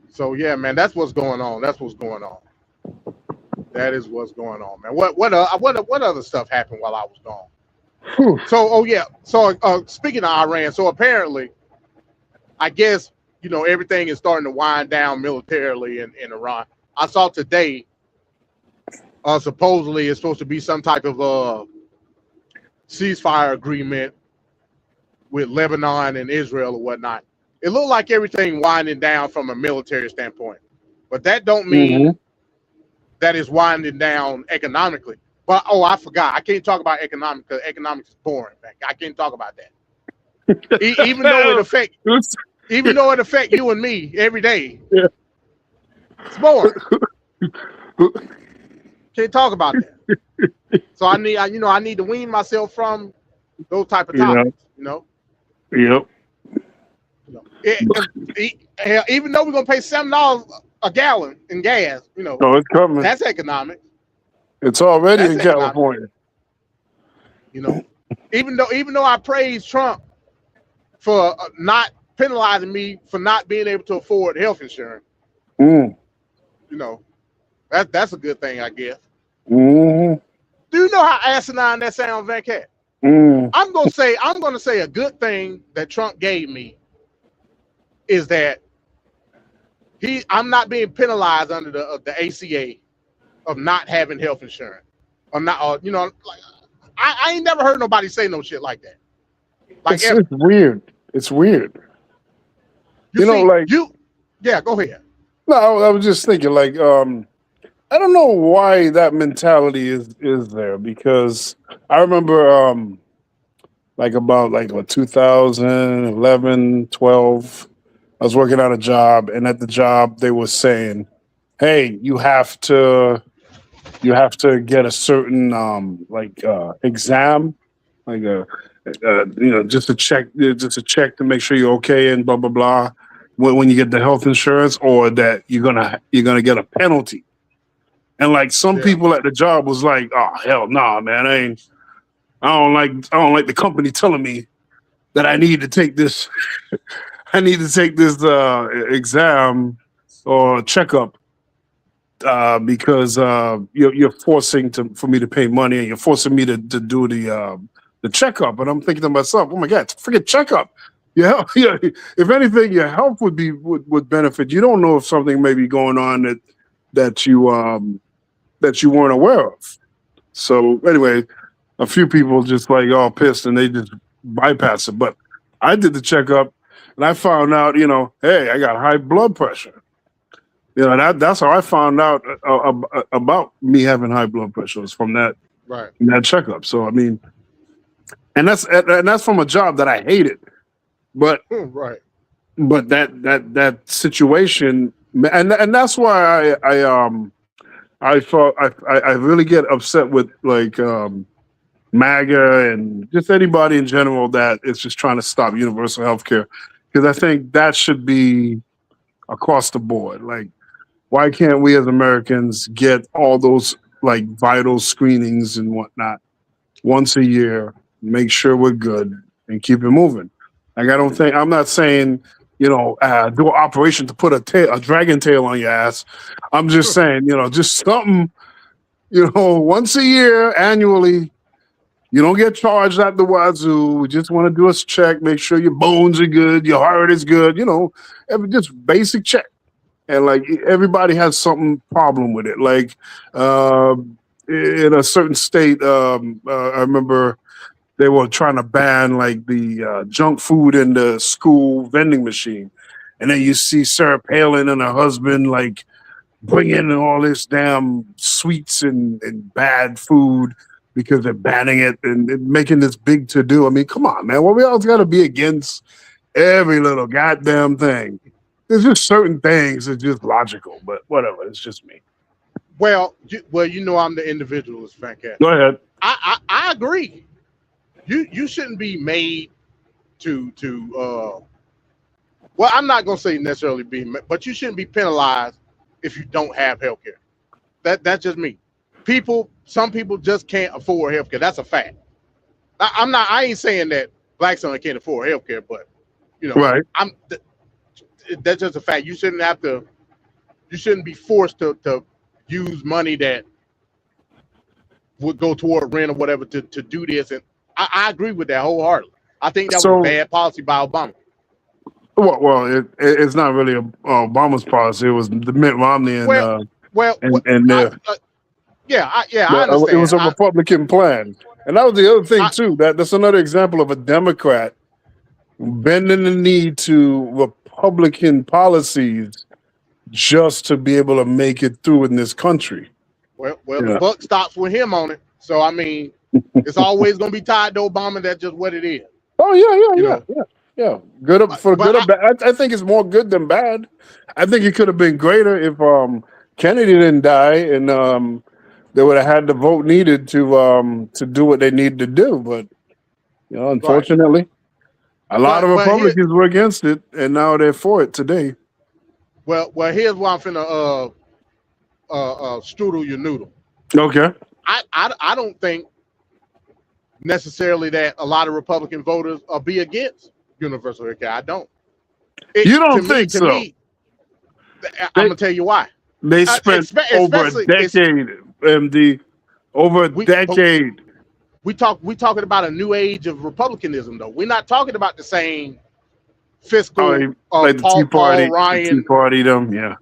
So yeah, man, that's what's going on. That's what's going on. That is what's going on, man. What other stuff happened while I was gone? So speaking of Iran, so apparently, I guess, you know, everything is starting to wind down militarily in Iran. I saw today, supposedly it's supposed to be some type of ceasefire agreement with Lebanon and Israel or whatnot. It looked like everything winding down from a military standpoint, but that don't mean that it's winding down economically. But I forgot. I can't talk about economics because economics is boring. I can't talk about that. Even though it affects you and me every day. Yeah. It's boring. Can't talk about that. So I need to wean myself from those type of topics. Yep. Even though we're gonna pay $7 a gallon in gas, Oh, it's coming. that's economic. It's already That's in economic. California. Even though I praise Trump for not penalizing me for not being able to afford health insurance, that's a good thing, I guess. Mm-hmm. Do you know how asinine that sounds, Van Cat? I'm gonna say a good thing that Trump gave me is that I'm not being penalized under the ACA of not having health insurance. I ain't never heard nobody say no shit like that. Like it's weird. It's weird. Yeah, go ahead. No, I was just thinking, like, I don't know why that mentality is there, because I remember, about 2011, 12, I was working on a job, and at the job they were saying, "Hey, you have to get a certain exam, like just a check to make sure you're okay and blah blah blah when you get the health insurance, or that you're gonna get a penalty." And like some people at the job was like, "Oh hell nah, man, I don't like the company telling me that I need to take this exam or checkup because you're forcing for me to pay money, and you're forcing me to do the checkup." And I'm thinking to myself, "Oh my God, forget checkup. Yeah, if anything, your health would benefit. You don't know if something may be going on that you weren't aware of." So anyway, a few people just like all pissed and they just bypass it. But I did the checkup and I found out, hey, I got high blood pressure. That's how I found out about me having high blood pressure, was from that checkup. So I mean, and that's from a job that I hated, but but that situation, and that's why I thought I really get upset with like MAGA and just anybody in general that is just trying to stop universal health care, because I think that should be across the board. Like, why can't we as Americans get all those like vital screenings and whatnot once a year, make sure we're good, and keep it moving? Like, I'm not saying, do an operation to put a dragon tail on your ass. I'm just saying, just something, once a year, annually. You don't get charged at the wazoo. We just want to do a check, make sure your bones are good, your heart is good, just basic check. And like everybody has some problem with it. Like in a certain state, I remember they were trying to ban like the junk food in the school vending machine. And then you see Sarah Palin and her husband like bringing all this damn sweets and bad food because they're banning it and making this big to-do. I mean, come on, man. Well, we always got to be against every little goddamn thing. There's just certain things that's just logical, but whatever. It's just me. Well, I'm the individualist, Frank. Go ahead. I agree. You shouldn't be made to well, I'm not gonna say necessarily but you shouldn't be penalized if you don't have health care. That's just me. Some people just can't afford health care. That's a fact. I ain't saying that black son can't afford health care, but right. That's just a fact. You shouldn't be forced to use money that would go toward rent or whatever to do this. And I agree with that wholeheartedly. I think that was bad policy by Obama. Well, it's not really Obama's policy. It was the Mitt Romney and I understand. It was a Republican plan, and that was the other thing too. That's another example of a Democrat bending the knee to Republican policies just to be able to make it through in this country. Well, the buck stops with him on it. So I mean, it's always going to be tied to Obama. That's just what it is. Oh yeah. Yeah, good for good or bad. I think it's more good than bad. I think it could have been greater if Kennedy didn't die and they would have had the vote needed to do what they needed to do. But Right. unfortunately, a lot of But here, Republicans were against it, and now they're for it today. well, here's why I'm finna strudel your noodle. Okay, I don't think necessarily that a lot of Republican voters are be against universal health care. I don't. you don't think so? Me, I'm gonna tell you why. They spent over a decade, MD, over a decade. We talking about a new age of republicanism, though. We're not talking about the same fiscal like the Tea Party, Paul Ryan. the Tea Party, them, yeah.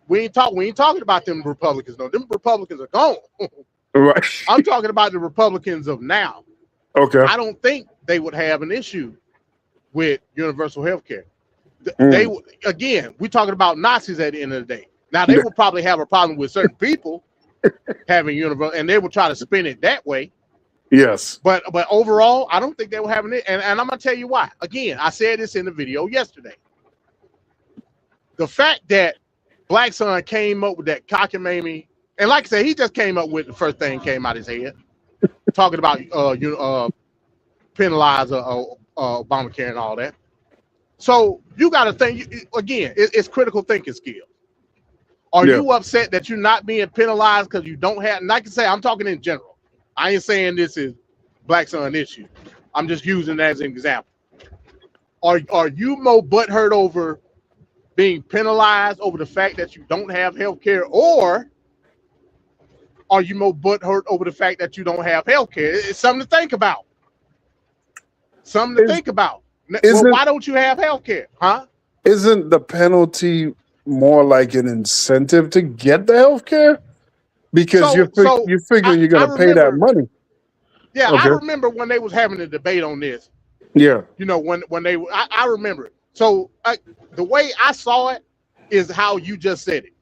We ain't talking about them Republicans, though. Them Republicans are gone. Right. I'm talking about the Republicans of now. Okay. I don't think they would have an issue with universal health care. They again, we're talking about Nazis at the end of the day. Now they will probably have a problem with certain people having universal, and they will try to spin it that way. Yes. But overall, I don't think they will have it. And I'm gonna tell you why. Again, I said this in the video yesterday. The fact that Black Son came up with that cockamamie, and like I said, he just came up with the first thing came out his head, talking about penalize Obamacare and all that. So you got to think again. It's critical thinking skills. Are you upset that you're not being penalized because you don't have? And like I say, I'm talking in general. I ain't saying this is Black Son issue. I'm just using that as an example. Are you more butthurt over being penalized over the fact that you don't have health care, or are you more butthurt over the fact that you don't have health care? It's something to think about. Something to think about. Well, why don't you have health care? Huh? Isn't the penalty more like an incentive to get the health care? Because you're figuring you're going to pay that money. Yeah, okay. I remember when they was having a debate on this. Yeah. You know, when they, I remember it. So the way I saw it is how you just said it.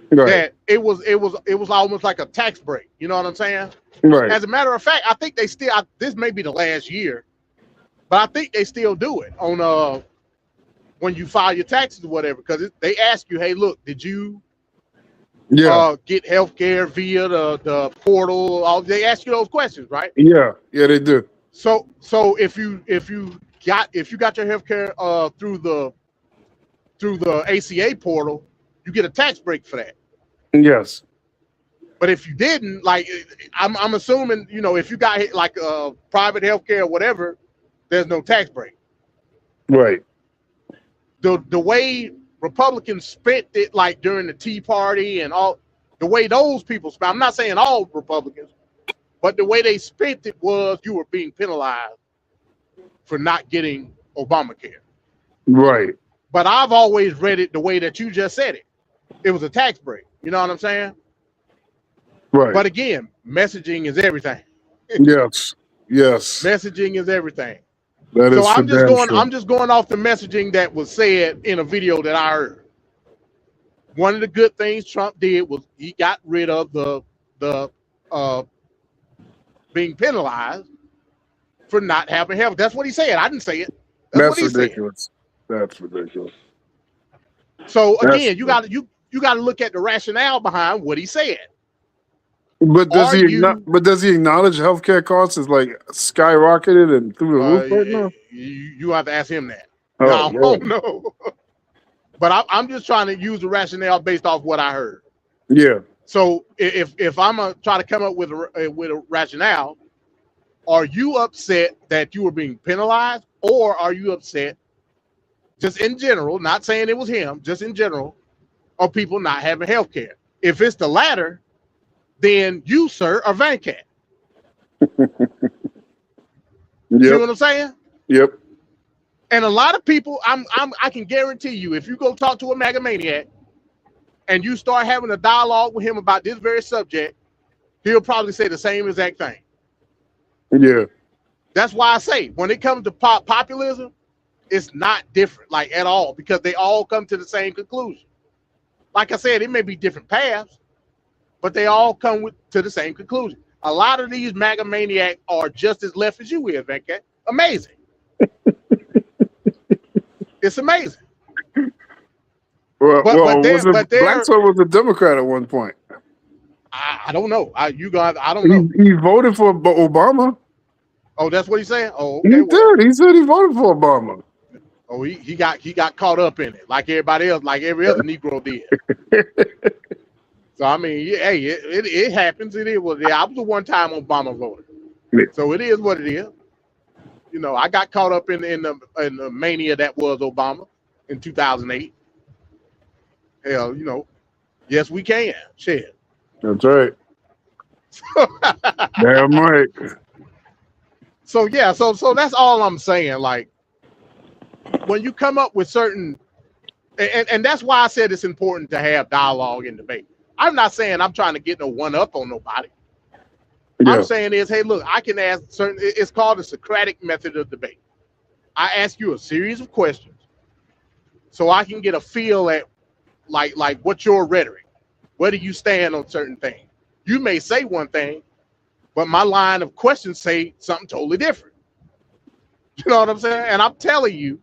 Right. That it was almost like a tax break. You know what I'm saying? Right. As a matter of fact, I think they still, this may be the last year, but I think they still do it on when you file your taxes or whatever, because they ask you, hey, look, did you get health care via the portal? They ask you those questions, right? Yeah, they do. So if you got your health care through the ACA portal, you get a tax break for that. Yes. But if you didn't, like, I'm assuming, you know, if you got like private health care or whatever, there's no tax break. Right. The way Republicans spent it, like during the Tea Party and all, the way those people spent, I'm not saying all Republicans, but the way they spent it was you were being penalized for not getting Obamacare. Right. But I've always read it the way that you just said it. It was a tax break. You know what I'm saying? Right. But again, messaging is everything. Yes. Yes. Messaging is everything. That so is I'm just going off the messaging that was said in a video that I heard. One of the good things Trump did was he got rid of the being penalized for not having health. That's what he said. I didn't say it. That's ridiculous. That's ridiculous. So again, you got to look at the rationale behind what he said. But does he acknowledge healthcare costs is like skyrocketed and through the roof right now? You have to ask him that. I don't know. But I'm just trying to use the rationale based off what I heard. Yeah. So if I'm gonna try to come up with a rationale, are you upset that you were being penalized, or are you upset just in general, not saying it was him, just in general, of people not having health care? If it's the latter, then you, sir, are Vancat. See what I'm saying? Yep. And a lot of people, I can guarantee you, if you go talk to a MAGA maniac and you start having a dialogue with him about this very subject, he'll probably say the same exact thing. Yeah. That's why I say when it comes to populism, it's not different, like at all, because they all come to the same conclusion. Like I said, it may be different paths, but they all come to the same conclusion. A lot of these MAGA maniacs are just as left as you is, Venkat. Amazing. It's amazing. Well, But Blackstone was a Democrat at one point. I don't know. I don't know. He voted for Obama. Oh, that's what he's saying. Oh, okay. He did. He said he voted for Obama. Oh, he got caught up in it like everybody else, like every other Negro did. So I mean, hey, it happens. It is what it is. I was a one-time Obama voter, so it is what it is. You know, I got caught up in the mania that was Obama in 2008. Hell, you know, yes, we can. Shit. That's right. Damn right. So yeah, so that's all I'm saying. Like, when you come up with certain, and that's why I said it's important to have dialogue and debate. I'm not saying I'm trying to get no one up on nobody. Yeah. I'm saying is, hey, look, I can ask certain. It's called the Socratic method of debate. I ask you a series of questions, so I can get a feel at, like what's your rhetoric? Where do you stand on certain things? You may say one thing, but my line of questions say something totally different. You know what I'm saying? And I'm telling you,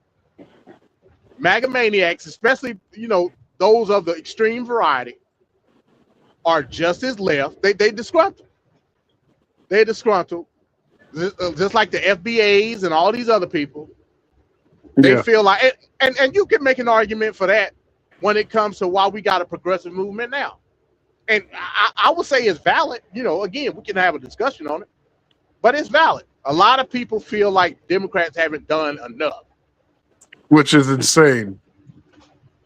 MAGA maniacs, especially, you know, those of the extreme variety, are just as left. They disgruntled. They're disgruntled. Just like the FBAs and all these other people. They feel like, and you can make an argument for that when it comes to why we got a progressive movement now. And I would say it's valid. You know, again, we can have a discussion on it, but it's valid. A lot of people feel like Democrats haven't done enough. Which is insane.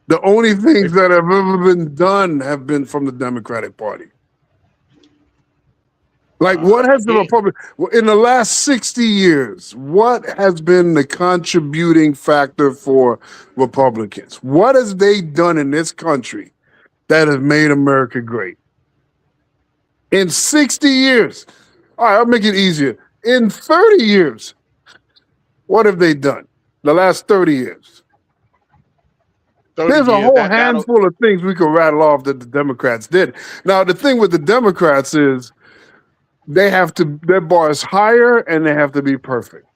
The only things that have ever been done have been from the Democratic Party. Like, what has the Republic, in the last 60 years, what has been the contributing factor for Republicans? What has they done in this country that has made America great? In 60 years, all right, I'll make it easier. In 30 years, what have they done? The last 30 years. There's a whole handful of things we could rattle off that the Democrats did. Now, the thing with the Democrats is their bar is higher and they have to be perfect.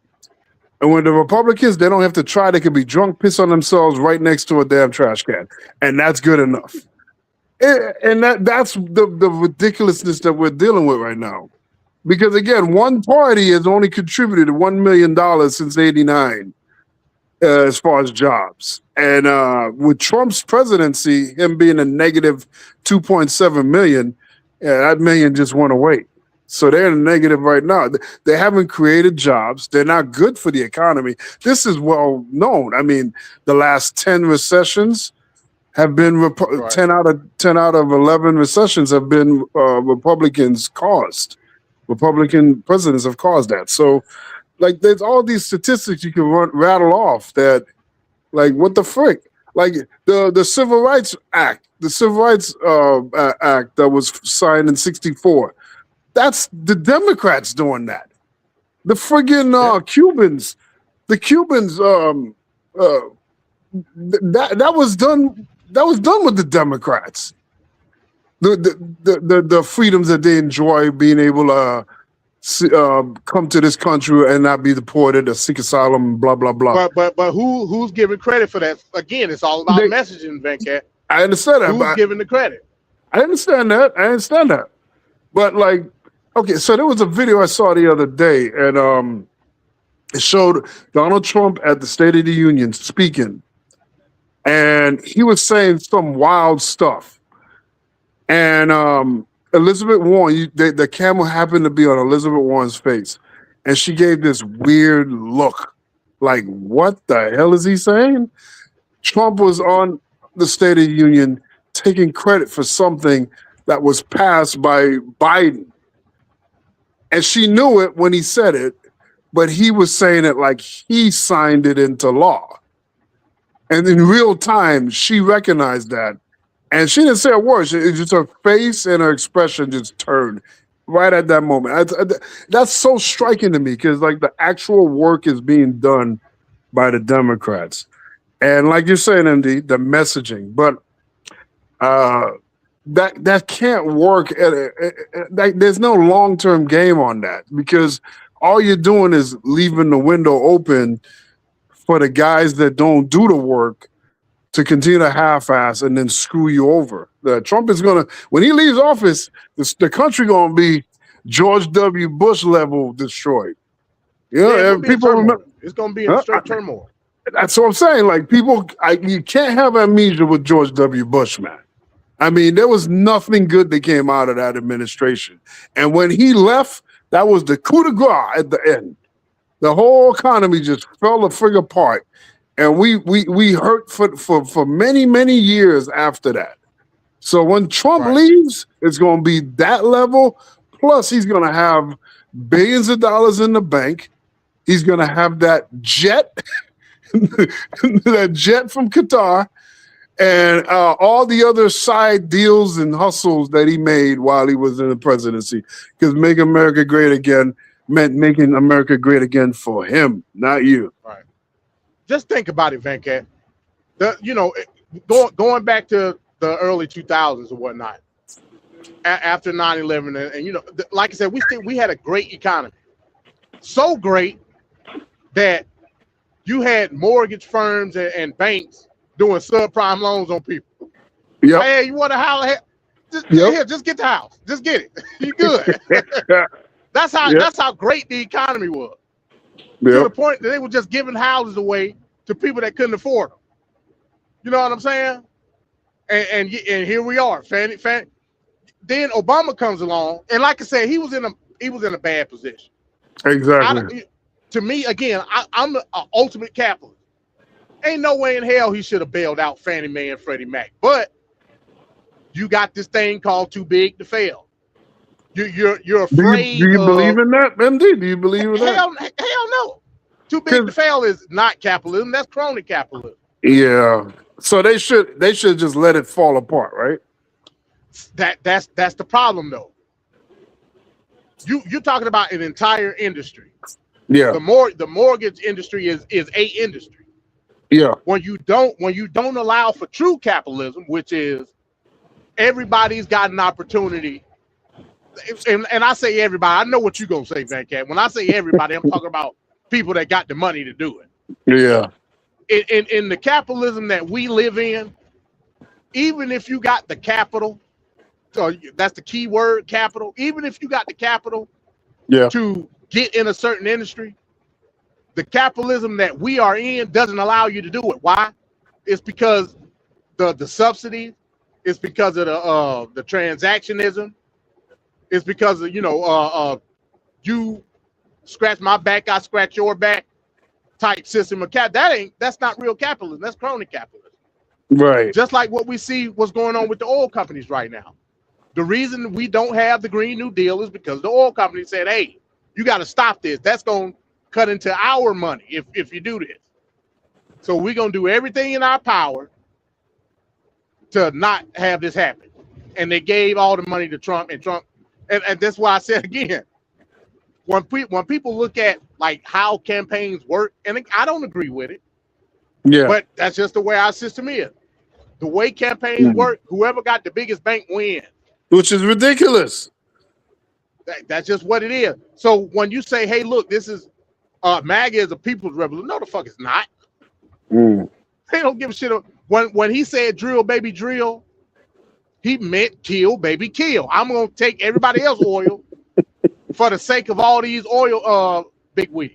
And with the Republicans, they don't have to try. They can be drunk, piss on themselves right next to a damn trash can. And that's good enough. And that's the ridiculousness that we're dealing with right now. Because, again, one party has only contributed $1 million since '89 as far as jobs. And with Trump's presidency, him being a negative 2.7 million, that million just went away. So they're in a negative right now. They haven't created jobs. They're not good for the economy. This is well known. I mean, the last 10 recessions have been 10 out of 11 recessions have been Republicans caused. Republican presidents have caused that. So, like, there's all these statistics you can rattle off that, like, what the frick? Like the Civil Rights Act, the Civil Rights Act that was signed in '64. That's the Democrats doing that. The friggin' Cubans, the Cubans, that was done. That was done with the Democrats. The freedoms that they enjoy, being able to come to this country and not be deported or seek asylum, blah blah blah. But who's giving credit for that? Again, it's all about messaging, Venkat. I understand that. Who's giving the credit? I understand that. But, like, okay, so there was a video I saw the other day, and it showed Donald Trump at the State of the Union speaking, and he was saying some wild stuff. And Elizabeth Warren, the camera happened to be on Elizabeth Warren's face, and she gave this weird look, like, what the hell is he saying? Trump was on the State of the Union taking credit for something that was passed by Biden. And she knew it when he said it, but he was saying it like he signed it into law. And in real time, she recognized that. And she didn't say a word. It's just her face and her expression just turned right at that moment. That's so striking to me because, like, the actual work is being done by the Democrats. And like you're saying, MD, the messaging. But that can't work. There's no long-term game on that because all you're doing is leaving the window open for the guys that don't do the work to continue to half-ass and then screw you over. Trump is going to, when he leaves office, the country going to be George W. Bush level destroyed. You know, and people remember it's going to be in straight turmoil. That's what I'm saying. Like people, you can't have amnesia with George W. Bush, man. I mean, there was nothing good that came out of that administration. And when he left, that was the coup de grace at the end. The whole economy just fell the frig apart. And we hurt for many, many years after that. So when Trump leaves, it's going to be that level. Plus, he's going to have billions of dollars in the bank. He's going to have that jet, that jet from Qatar, and all the other side deals and hustles that he made while he was in the presidency. Because Make America Great Again meant making America great again for him, not you. Right. Just think about it, Venkat. Going back to the early 2000s or whatnot, after 9/11, and like I said, we had a great economy, so great that you had mortgage firms and banks doing subprime loans on people. Yep. Hey, you want a house? Just get the house. Just get it. You good? That's how great the economy was. Yep. To the point that they were just giving houses away to people that couldn't afford them. You know what I'm saying? And here we are. Then Obama comes along, and like I said, he was in a bad position. Exactly. To me, again, I'm an ultimate capitalist. Ain't no way in hell he should have bailed out Fannie Mae and Freddie Mac. But you got this thing called too big to fail. You're afraid. Do you believe in that, MD? Do you believe in that? Hell no. Too big to fail is not capitalism. That's crony capitalism. Yeah. So they should just let it fall apart, right? That's the problem, though. You're talking about an entire industry. Yeah. The mortgage industry is a industry. Yeah. When you don't allow for true capitalism, which is everybody's got an opportunity. And I say everybody, I know what you're gonna say, Venkat. When I say everybody, I'm talking about people that got the money to do it. Yeah. In the capitalism that we live in, even if you got the capital, so that's the key word, capital. Even if you got the capital to get in a certain industry, the capitalism that we are in doesn't allow you to do it. Why? It's because the subsidies. It's because of the transactionism. It's because of you scratch my back, I scratch your back type system of that's not real capitalism. That's crony capitalism. Right. Just like what we see what's going on with the oil companies right now. The reason we don't have the Green New Deal is because the oil companies said, hey, you got to stop this. That's going to cut into our money if you do this. So we're going to do everything in our power to not have this happen. And they gave all the money to Trump, and that's why I said again, when people look at like how campaigns work, and I don't agree with it, but that's just the way our system is. The way campaigns work, whoever got the biggest bank wins. Which is ridiculous. That's just what it is. So when you say, hey, look, this is MAGA is a people's revolution. No, the fuck it's not. They don't give a shit. When he said drill, baby, drill, he meant kill, baby, kill. I'm going to take everybody else's oil for the sake of all these oil big wigs.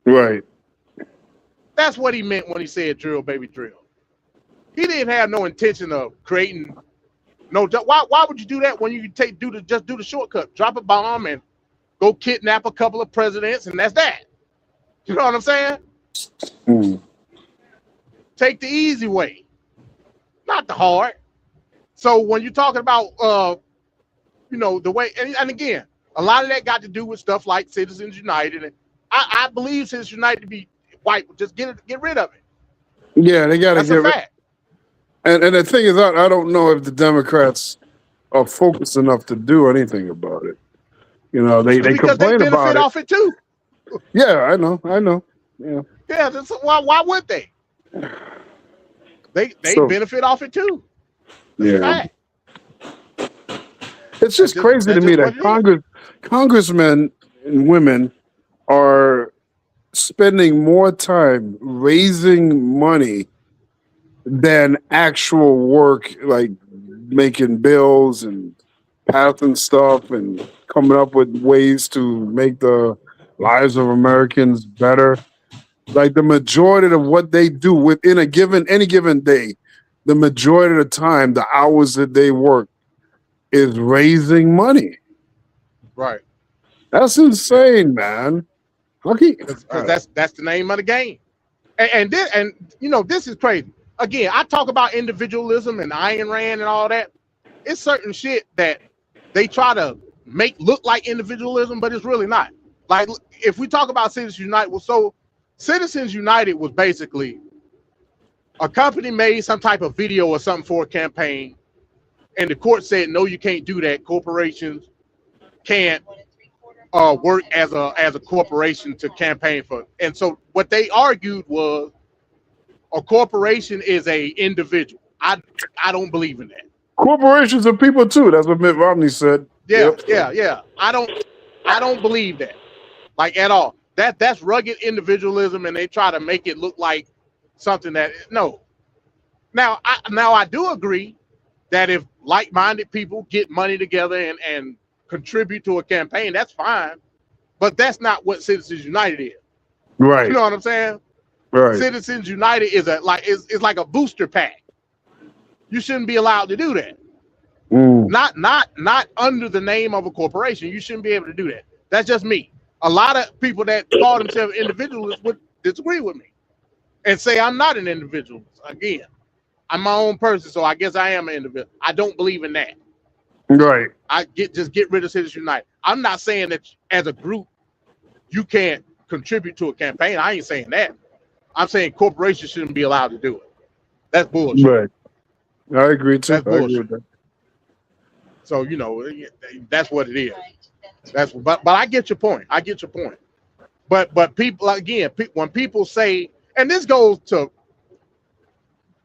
Right. That's what he meant when he said drill, baby, drill. He didn't have no intention of creating why would you do that when you can just do the shortcut, drop a bomb and go kidnap a couple of presidents, and that's that. You know what I'm saying? Take the easy way, not the hard. So when you're talking about the way, and again, a lot of that got to do with stuff like Citizens United, and I believe Citizens United to be white. Just get rid of it. Yeah, they got to get rid. Fact. And the thing is, I don't know if the Democrats are focused enough to do anything about it. You know, they complain about it. Off it too. Yeah, I know. Yeah. Yeah. Why would they? They benefit off it too. Yeah. It's just crazy to me that congressmen and women are spending more time raising money than actual work, like making bills and passing stuff and coming up with ways to make the lives of Americans better. Like the majority of what they do within any given day, the majority of the time, the hours that they work is raising money. Right. That's insane, man. Because that's the name of the game. And this is crazy. Again, I talk about individualism and Ayn Rand and all that. It's certain shit that they try to make look like individualism, but it's really not. Like if we talk about Citizens United, well, so Citizens United was basically a company made some type of video or something for a campaign, and the court said, no, you can't do that. Corporations can't work as a corporation to campaign for. And so what they argued was a corporation is a individual. I don't believe in that. Corporations are people too. That's what Mitt Romney said. Yeah, yeah. I don't believe that, like at all. That's rugged individualism, and they try to make it look like something that no. Now I do agree that if like-minded people get money together and contribute to a campaign, that's fine. But that's not what Citizens United is. Right. You know what I'm saying? Right. Citizens United is like a booster pack. You shouldn't be allowed to do that. Not under the name of a corporation. You shouldn't be able to do that. That's just me. A lot of people that call themselves individualists would disagree with me and say I'm not an individualist. Again, I'm my own person, so I guess I am an individual. I don't believe in that. Right. Just get rid of Citizens United. I'm not saying that as a group you can't contribute to a campaign. I ain't saying that. I'm saying corporations shouldn't be allowed to do it. That's bullshit. Right. I agree too. That's bullshit. I agree with that. So that's what it is. But I get your point. But people again, when people say, and this goes to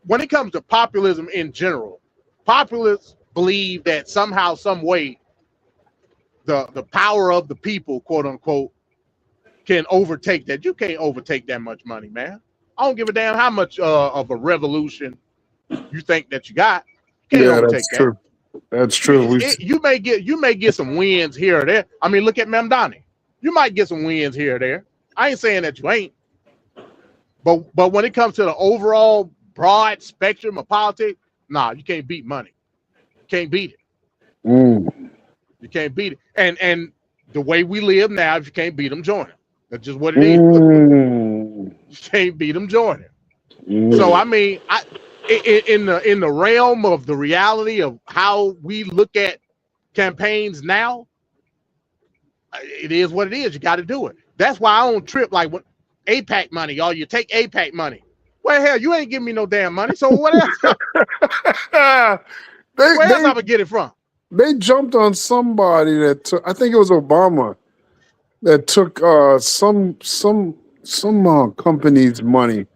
when it comes to populism in general, populists believe that somehow, some way, the power of the people, quote unquote, can overtake that. You can't overtake that much money, man. I don't give a damn how much of a revolution you think that you got. You can't overtake that's that. true. That's true. You may get some wins here or there. I mean, look at Mamdani. You might get some wins here or there. I ain't saying that you ain't. But when it comes to the overall broad spectrum of politics, nah, you can't beat money. You can't beat it. You can't beat it. And the way we live now, if you can't beat them, join them. That's just what it is. You can't beat them, join them. So I mean, in the realm of the reality of how we look at campaigns now, it is what it is. You got to do it. That's why I don't trip like what AIPAC money. Y'all, you take AIPAC money. Well, hell, you ain't giving me no damn money. So what else? Where else I'm gonna get it from? They jumped on somebody that took, I think it was Obama, that took some company's money.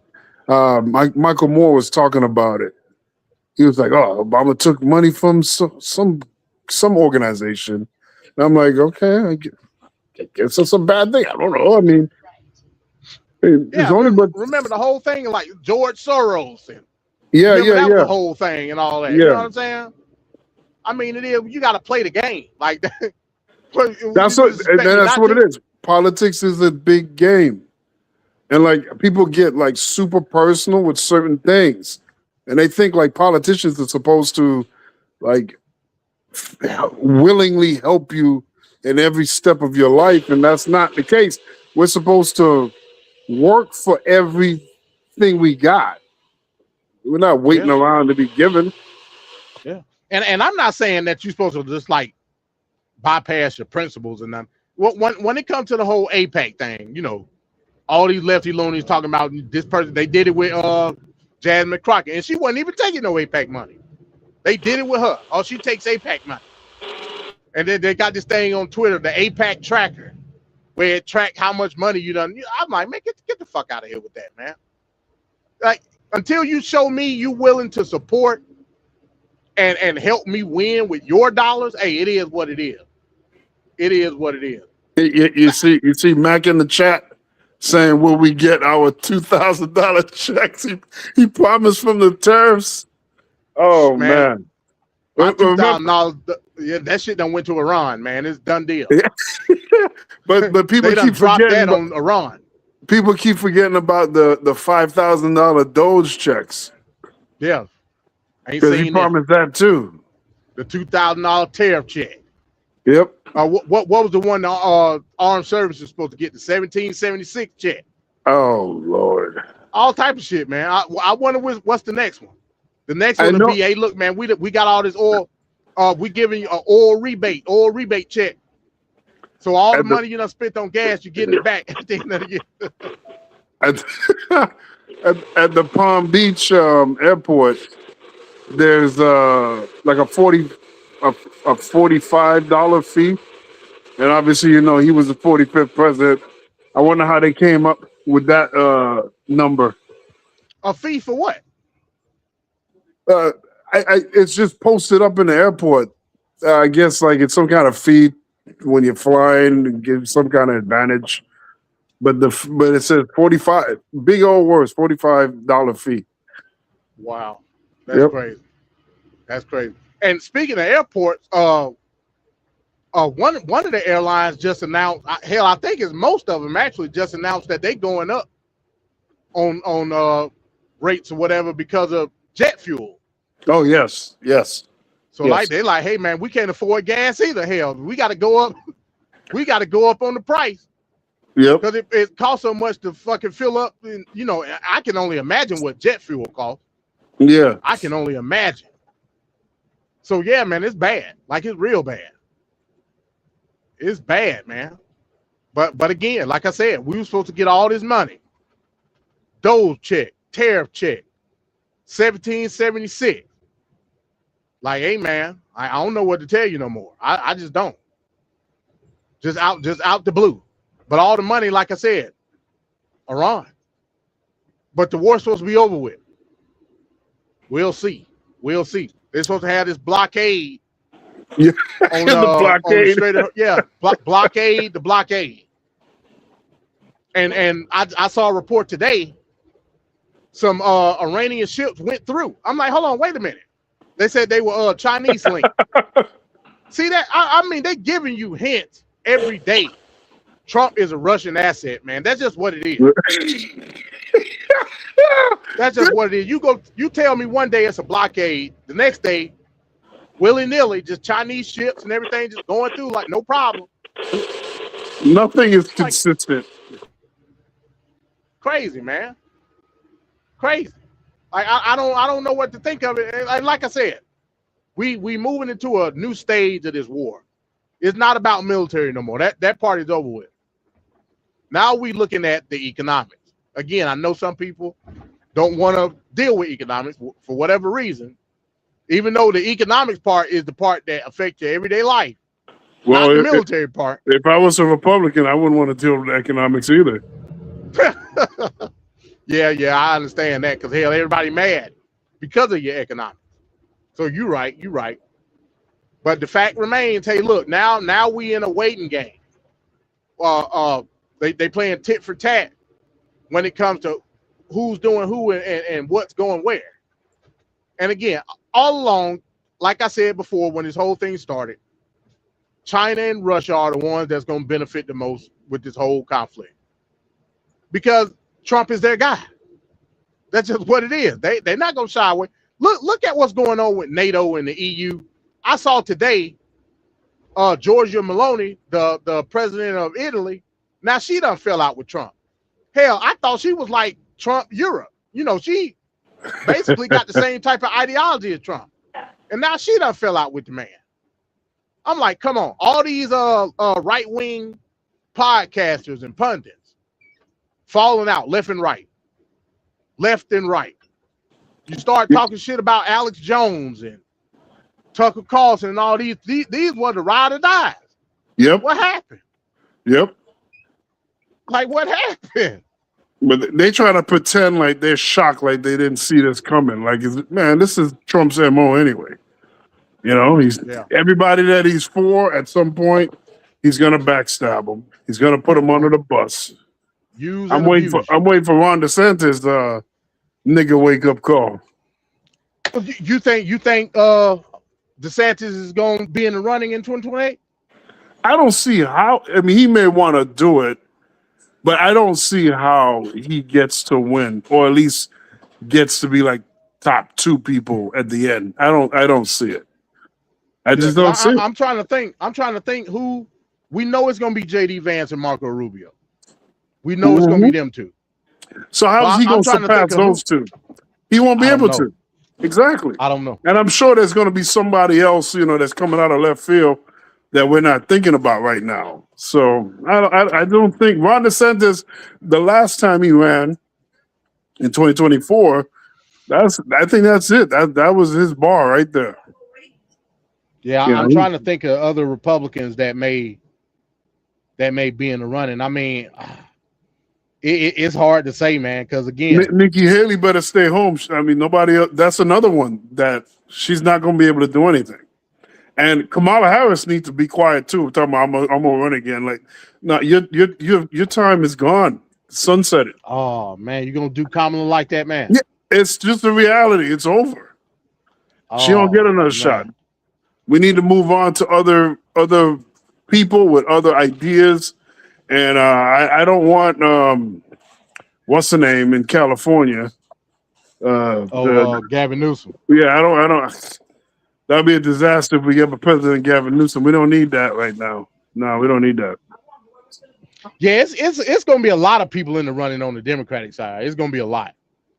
Michael Moore was talking about it. He was like, "Oh, Obama took money from some organization." And I'm like, "Okay, I guess it's a bad thing. I don't know. I mean, remember the whole thing, like George Soros and the whole thing and all that. You know what I'm saying? I mean, it is. You got to play the game like that. That's what it is. Politics is a big game. And like people get like super personal with certain things, and they think like politicians are supposed to like willingly help you in every step of your life, and that's not the case. We're supposed to work for everything we got. We're not waiting around to be given. Yeah, and I'm not saying that you're supposed to just like bypass your principles and then when it comes to the whole AIPAC thing, you know. All these lefty loonies talking about this person. They did it with Jasmine Crockett, and she wasn't even taking no AIPAC money. They did it with her. Oh, she takes AIPAC money. And then they got this thing on Twitter, the AIPAC tracker, where it track how much money you done. I'm like, man, get the fuck out of here with that, man. Like, until you show me you willing to support and help me win with your dollars, hey, it is what it is. It is what it is. You see Mac in the chat saying, "Will we get our $2,000 checks?" He promised from the tariffs. Oh man, my remember, $2,000, yeah, that shit done went to Iran, man. It's done deal. but people They done keep dropped forgetting. that on Iran. People keep forgetting about the $5,000 Doge checks Yeah, ain't because he seen them. promised that too. The $2,000 tariff check. Yep. What was the one the armed services supposed to get? The 1776 check. Oh Lord. All type of shit, man. I wonder what's the next one. The next one will be, hey, look, man, we got all this oil. We giving you an oil rebate check. So all the money you done spent on gas, you're getting it back at the end of the year. At the Palm Beach airport, there's like a $45 fee, and obviously he was the 45th president. I wonder how they came up with that number. A fee for what? It's just posted up in the airport. I guess like it's some kind of fee when you're flying and give some kind of advantage. But it says 45, big old words, $45 fee. Wow, that's crazy. That's crazy. And speaking of airports, one of the airlines just announced. Hell, I think it's most of them actually just announced that they going up on rates or whatever because of jet fuel. Oh yes. So like they're like, hey man, we can't afford gas either. Hell, we got to go up. We got to go up on the price. Yep. Because it costs so much to fucking fill up. And, I can only imagine what jet fuel costs. Yeah. I can only imagine. So yeah, man, it's bad. Like it's real bad. It's bad, man. But again, like I said, we were supposed to get all this money. Doge check, tariff check, 1776. Like, hey man, I don't know what to tell you no more. I just don't. Just out the blue. But all the money, like I said, Iran. But the war's supposed to be over with. We'll see. They're supposed to have this blockade. Yeah. On the blockade. Blockade, the blockade. And I saw a report today. Some Iranian ships went through. I'm like, hold on, wait a minute. They said they were Chinese linked. See that? I mean, they're giving you hints every day. Trump is a Russian asset, man. That's just what it is. That's just what it is. You tell me one day it's a blockade, the next day, willy-nilly, just Chinese ships and everything just going through like no problem. Nothing is consistent. Crazy, man. Crazy. Like I don't know what to think of it. And like I said, we moving into a new stage of this war. It's not about military no more. That part is over with. Now we looking at the economics. Again, I know some people don't want to deal with economics for whatever reason, even though the economics part is the part that affects your everyday life. Well, not the military part. If I was a Republican, I wouldn't want to deal with economics either. Yeah, I understand that because hell, everybody mad because of your economics. So you're right. But the fact remains, hey, look, now we in a waiting game. They playing tit for tat when it comes to who's doing who and what's going where. And again, all along, like I said before, when this whole thing started, China and Russia are the ones that's going to benefit the most with this whole conflict because Trump is their guy. That's just what it is. They're not going to shy away. Look at what's going on with NATO and the EU. I saw today, Giorgia Meloni, the president of Italy. Now she done fell out with Trump. Hell, I thought she was like Trump Europe. She basically got the same type of ideology as Trump. And now she done fell out with the man. I'm like, come on. All these right-wing podcasters and pundits falling out left and right. You start talking shit about Alex Jones and Tucker Carlson and all these were the ride or dies. Yep. What happened? Yep. Like, what happened? But they try to pretend like they're shocked, like they didn't see this coming. Like, man, this is Trump's MO anyway. Everybody that he's for at some point, he's going to backstab him. He's going to put him under the bus. Use I'm and waiting abuse. for Ron DeSantis nigga wake up call. You think DeSantis is going to be in the running in 2028? I don't see how. I mean, he may want to do it, but I don't see how he gets to win, or at least gets to be like top 2 people at the end. I don't see it. I just don't see it. I'm trying to think who we know it's going to be J.D. Vance and Marco Rubio. We know it's going to be them two. So how's he going to surpass those two? He won't be able to. Exactly. I don't know. And I'm sure there's going to be somebody else, that's coming out of left field that we're not thinking about right now. So I don't think Ron DeSantis, the last time he ran in 2024, I think that's it. That was his bar right there. Yeah, I'm trying to think of other Republicans that may be in the running. I mean, it's hard to say, man, because again, Nikki Haley better stay home. I mean, nobody else. That's another one that she's not going to be able to do anything. And Kamala Harris needs to be quiet too. Talking about I'm gonna run again. Like, no, your time is gone. Sunset it. Oh man, you're gonna do Kamala like that, man? Yeah, it's just the reality. It's over. She don't get another shot. We need to move on to other people with other ideas. And I don't want what's the name in California? Gavin Newsom. Yeah, I don't. That'd be a disaster if we get a President Gavin Newsom. We don't need that right now. No, we don't need that. Yeah, it's going to be a lot of people in the running on the Democratic side. It's going to be a lot.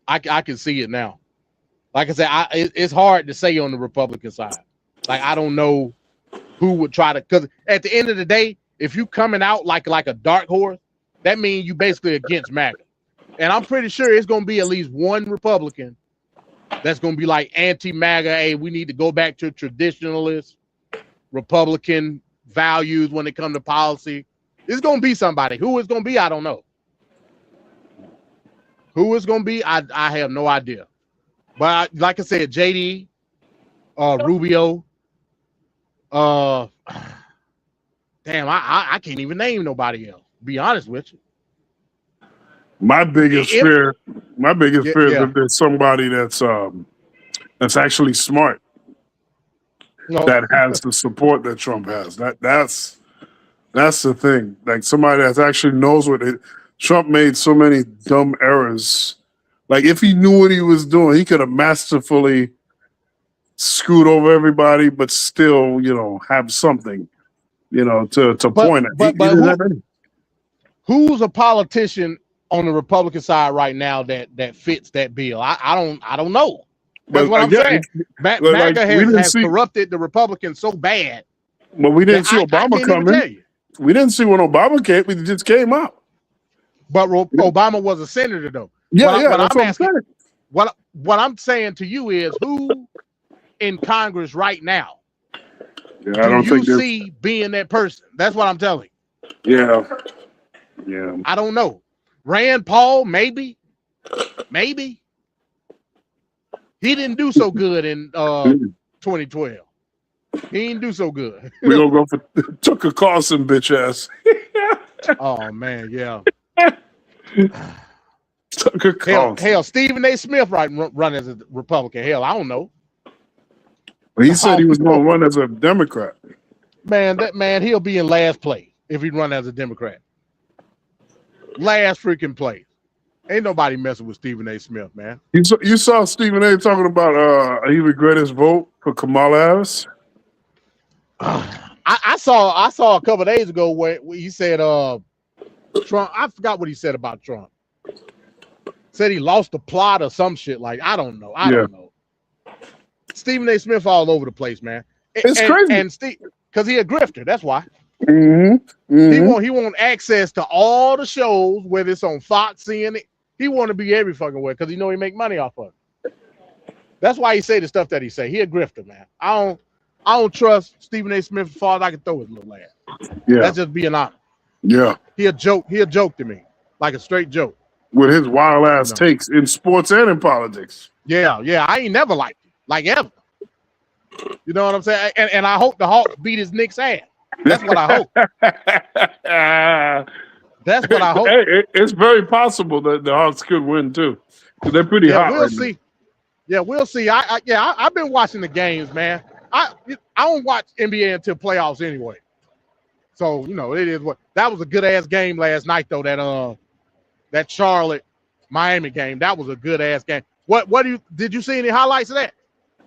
I can see it now. Like I said, it's hard to say on the Republican side. Like, I don't know who would try to, because at the end of the day, if you coming out like a dark horse, that means you basically against MAGA. And I'm pretty sure it's going to be at least one Republican that's going to be like anti-MAGA. Hey, we need to go back to traditionalist Republican values when it comes to policy. It's going to be somebody. Who it's going to be, I don't know. Who it's going to be, I have no idea. But like I said, JD, Rubio, damn, I can't even name nobody else. Be honest with you. My biggest fear is if there's somebody that's actually smart, that has the support that Trump has. That's the thing. Like somebody that actually knows what it. Trump made so many dumb errors. Like if he knew what he was doing, he could have masterfully screwed over everybody, but still, have something, to point at. But who's a politician on the Republican side right now that fits that bill? I don't know. That's what I'm saying. MAGA has corrupted the Republicans so bad. Well, we didn't see Obama coming. We didn't see when Obama came. It just came out. But Obama was a senator, though. What I'm saying to you is, who in Congress right now do you see being that person? That's what I'm telling you. Yeah. I don't know. Rand Paul, maybe. He didn't do so good in 2012. He didn't do so good. We're going to go for Tucker Carlson, bitch ass. Oh, man, yeah. Tucker Carlson. Hell, Stephen A. Smith run as a Republican. Hell, I don't know. Well, he said he was going to run as a Democrat. Man, he'll be in last place if he run as a Democrat. Last freaking place. Ain't nobody messing with Stephen A. Smith, man. You saw Stephen A. talking about he regret his vote for Kamala Harris? I saw a couple of days ago where he said Trump. I forgot what he said about Trump. Said he lost the plot or some shit. Like, I don't know. I don't know. Stephen A. Smith all over the place, man. It's crazy. And because he a grifter. That's why. Mm-hmm. He want access to all the shows, whether it's on Fox, CNN. He want to be every fucking way because he know he make money off of it. That's why he say the stuff that he say. He a grifter, man. I don't trust Stephen A. Smith as far as I can throw his little ass. Yeah. That's just being honest. Yeah. He a joke to me. Like a straight joke. With his wild ass takes in sports and in politics. Yeah. I ain't never liked it. Like ever. You know what I'm saying? And I hope the Hawks beat his Knicks ass. That's what I hope. That's what I hope. Hey, it's very possible that the Hawks could win too, because they're pretty Yeah, hot we'll right see. Yeah, we'll see. I've been watching the games, man. I don't watch NBA until playoffs anyway. So it is what that was a good ass game last night though. That Charlotte Miami game, that was a good ass game. What did you see any highlights of that?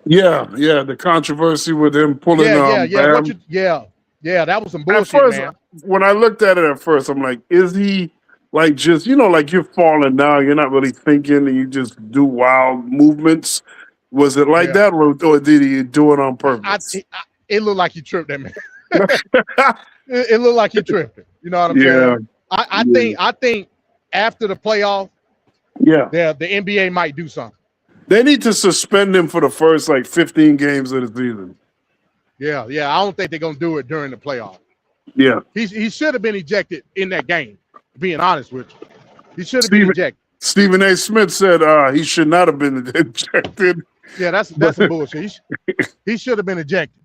now. Yeah, the controversy with him pulling Yeah. Bam. That was some At bullshit, first, man. when I looked at it at first, I'm like, is he like just like you're falling down, you're not really thinking, and you just do wild movements? Was it like Yeah. that, or did he do it on purpose? It looked like he tripped that man. It looked like he tripped it. You know what I'm Yeah. saying? I think after the playoff, Yeah. the NBA might do something. They need to suspend him for the first 15 games of the season. Yeah. I don't think they're gonna do it during the playoff. Yeah. He should have been ejected in that game. Being honest with you, he should have been ejected. Stephen A. Smith said he should not have been ejected. Yeah, that's some bullshit. He should have been ejected.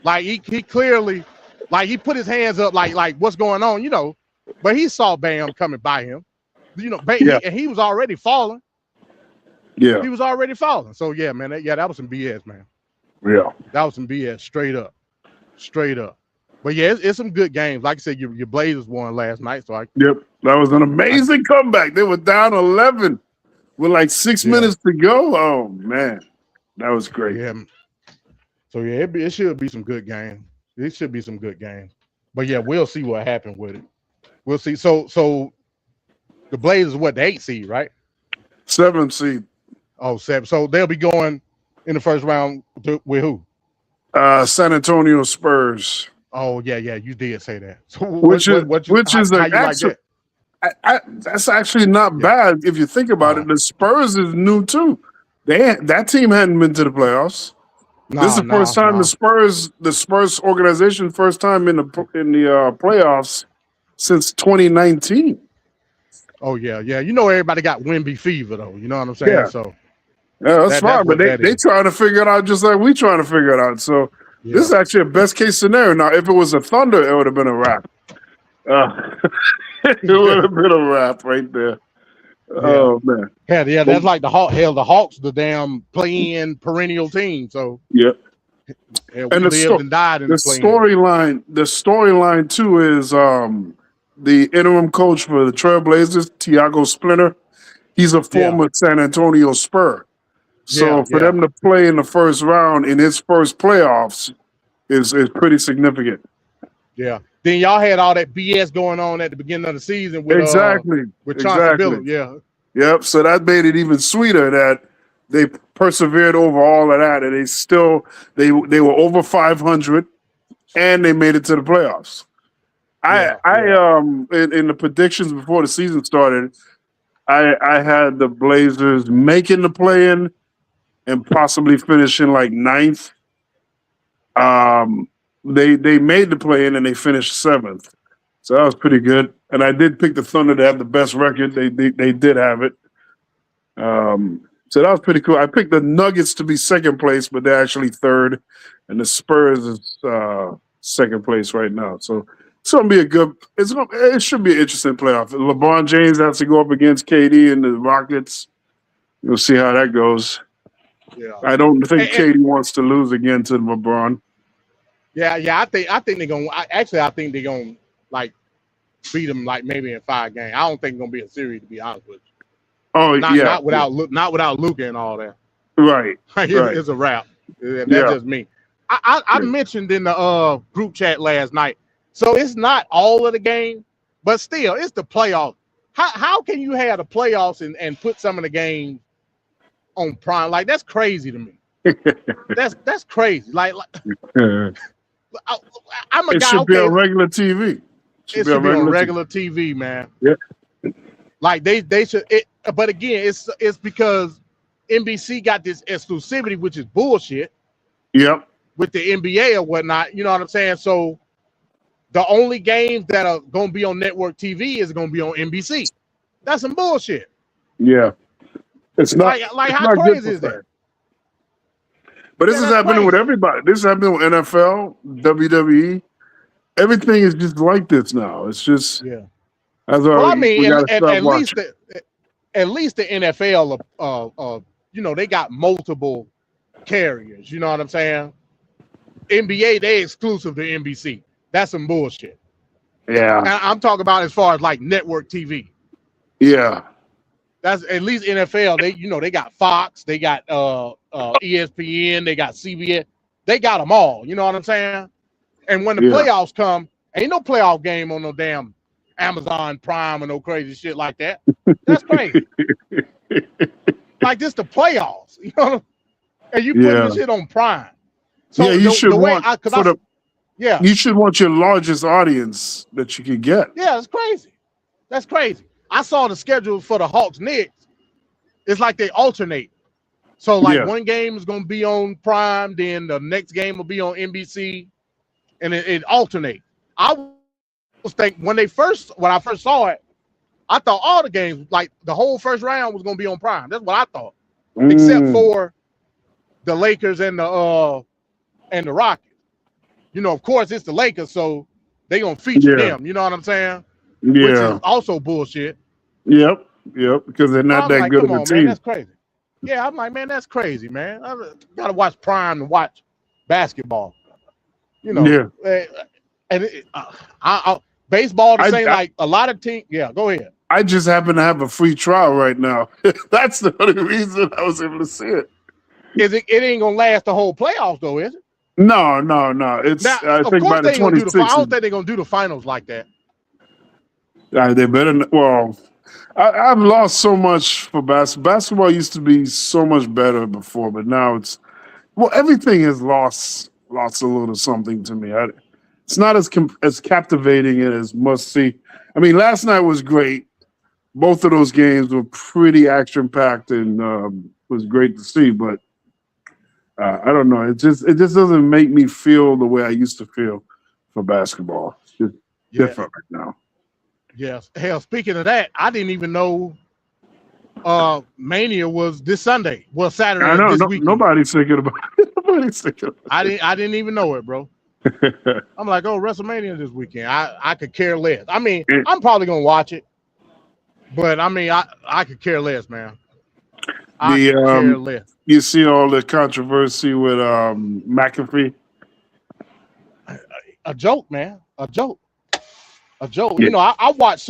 Like he clearly, he put his hands up, like what's going on, But he saw Bam coming by him, and he was already falling. Yeah, he was already falling. So yeah, man, that was some BS, man. Yeah, that was some BS, straight up. But yeah, it's some good games. Like I said, your Blazers won last night, so Yep, that was an amazing comeback. They were down 11 with 6 minutes to go. Oh man, that was great. Yeah. So yeah, it should be some good games. It should be some good games. But yeah, we'll see what happens with it. We'll see. So the Blazers, the 8th seed, right? 7th seed. Oh, 7. So they'll be going in the first round with who? San Antonio Spurs. Oh yeah, you did say that. So that's actually not bad if you think about it. The Spurs is new too. That team hadn't been to the playoffs. This is the first time the Spurs organization first time in the playoffs since 2019. Oh yeah. Everybody got Wemby fever though. You know what I'm saying? Yeah. So yeah, that's fine. But they trying to figure it out just like we trying to figure it out. So this is actually a best case scenario. Now, if it was a Thunder, it would have been a wrap. It would have been a wrap right there. Yeah. Oh man. Yeah, that's like the Hawks. Hell, the Hawks, the damn play-in perennial team. So yeah. And lived and died in the storyline. The storyline too is the interim coach for the Trailblazers, Tiago Splinter. He's a former San Antonio Spur. So for them to play in the first round in his first playoffs is pretty significant. Yeah. Then y'all had all that BS going on at the beginning of the season with with Chauncey Billups. Yeah. Yep. So that made it even sweeter that they persevered over all of that, and they were over 500, and they made it to the playoffs. In the predictions before the season started, I had the Blazers making the play-in and possibly finishing 9th. They made the play-in and they finished 7th, so that was pretty good. And I did pick the Thunder to have the best record. They did have it. So that was pretty cool. I picked the Nuggets to be second place, but they're actually third, and the Spurs is second place right now. So it's gonna be it should be an interesting playoff. LeBron James has to go up against KD and the Rockets. We'll see how that goes. Yeah, I don't think KD wants to lose again to LeBron. Yeah. I think they're gonna. I think they're gonna beat them maybe in 5 games. I don't think it's gonna be a series, to be honest with you. Oh not without Luka and all that. Right. It's a wrap. That's just me. I mentioned in the group chat last night. So it's not all of the game, but still, it's the playoffs. How can you have the playoffs and put some of the games on prime? That's crazy to me. That's crazy. I'm a it guy. Should be on regular TV. It should be on regular TV, man. Yeah. They should. But again, it's because NBC got this exclusivity, which is bullshit. Yep. With the NBA or whatnot, you know what I'm saying? So the only games that are going to be on network TV is going to be on NBC. That's some bullshit. Yeah. It's not how crazy is that? But this is happening with everybody. This is happening with NFL, WWE. Everything is just like this now. It's just That's Well, why I mean, we gotta start at least watching. at least the NFL, you know, they got multiple carriers. You know what I'm saying? NBA, they exclusive to NBC. That's some bullshit. Yeah, And I'm talking about as far as like network TV. yeah, That's at least NFL. They, you know, they got Fox, they got ESPN, they got CBS, they got them all. You know what I'm saying? And when the yeah. playoffs come, ain't no playoff game on no damn Amazon Prime or no crazy shit like that. That's crazy. Like this, the playoffs, you know, and you putting Yeah. this shit on Prime. Yeah, So you should the way want I, for the yeah, you should want your largest audience that you could get. yeah, it's crazy. That's crazy. I saw the schedule for the Hawks Knicks. It's like they alternate. So like Yeah. one game is gonna be on Prime, then the next game will be on NBC, and it alternates. I was thinking when I first saw it, I thought all the games, like the whole first round, was gonna be on Prime. That's what I thought, except for the Lakers and the Rockets. You know, of course, it's the Lakers, so they gonna feature Yeah. them. You know what I'm saying? Which Yeah. is also bullshit. Yep. Yep. Because they're So not I'm that like, good come of a on, man, team. that's crazy. Yeah, I'm like, man, that's crazy, man. I gotta watch Prime and watch basketball. You know, Yeah. and baseball the same. I Like a lot of teams. Yeah, go ahead. I just happen to have a free trial right now. That's the only reason I was able to see it. It ain't gonna last the whole playoffs though, is it? No. It's Now, I of think course by the they ain't gonna do the. I 26th. don't think they're gonna do the finals like that. They better. Well, I've lost so much for basketball. Basketball used to be so much better before, but now it's everything has lost a little something to me. It's not as captivating and as must see. I mean, last night was great. Both of those games were pretty action packed and was great to see. But I don't know. It just doesn't make me feel the way I used to feel for basketball. It's just different right now. Yes. Hell, speaking of that, I didn't even know Mania was this Sunday. Well, Saturday. I know this weekend. nobody's thinking about it. Nobody's thinking about it. I didn't even know it, bro. I'm like, oh, WrestleMania this weekend. I could care less. I mean, I'm probably gonna watch it, but I mean, I could care less, man. I could care less. You see all the controversy with McAfee? A joke, man. A joke. Yeah. You know, I watch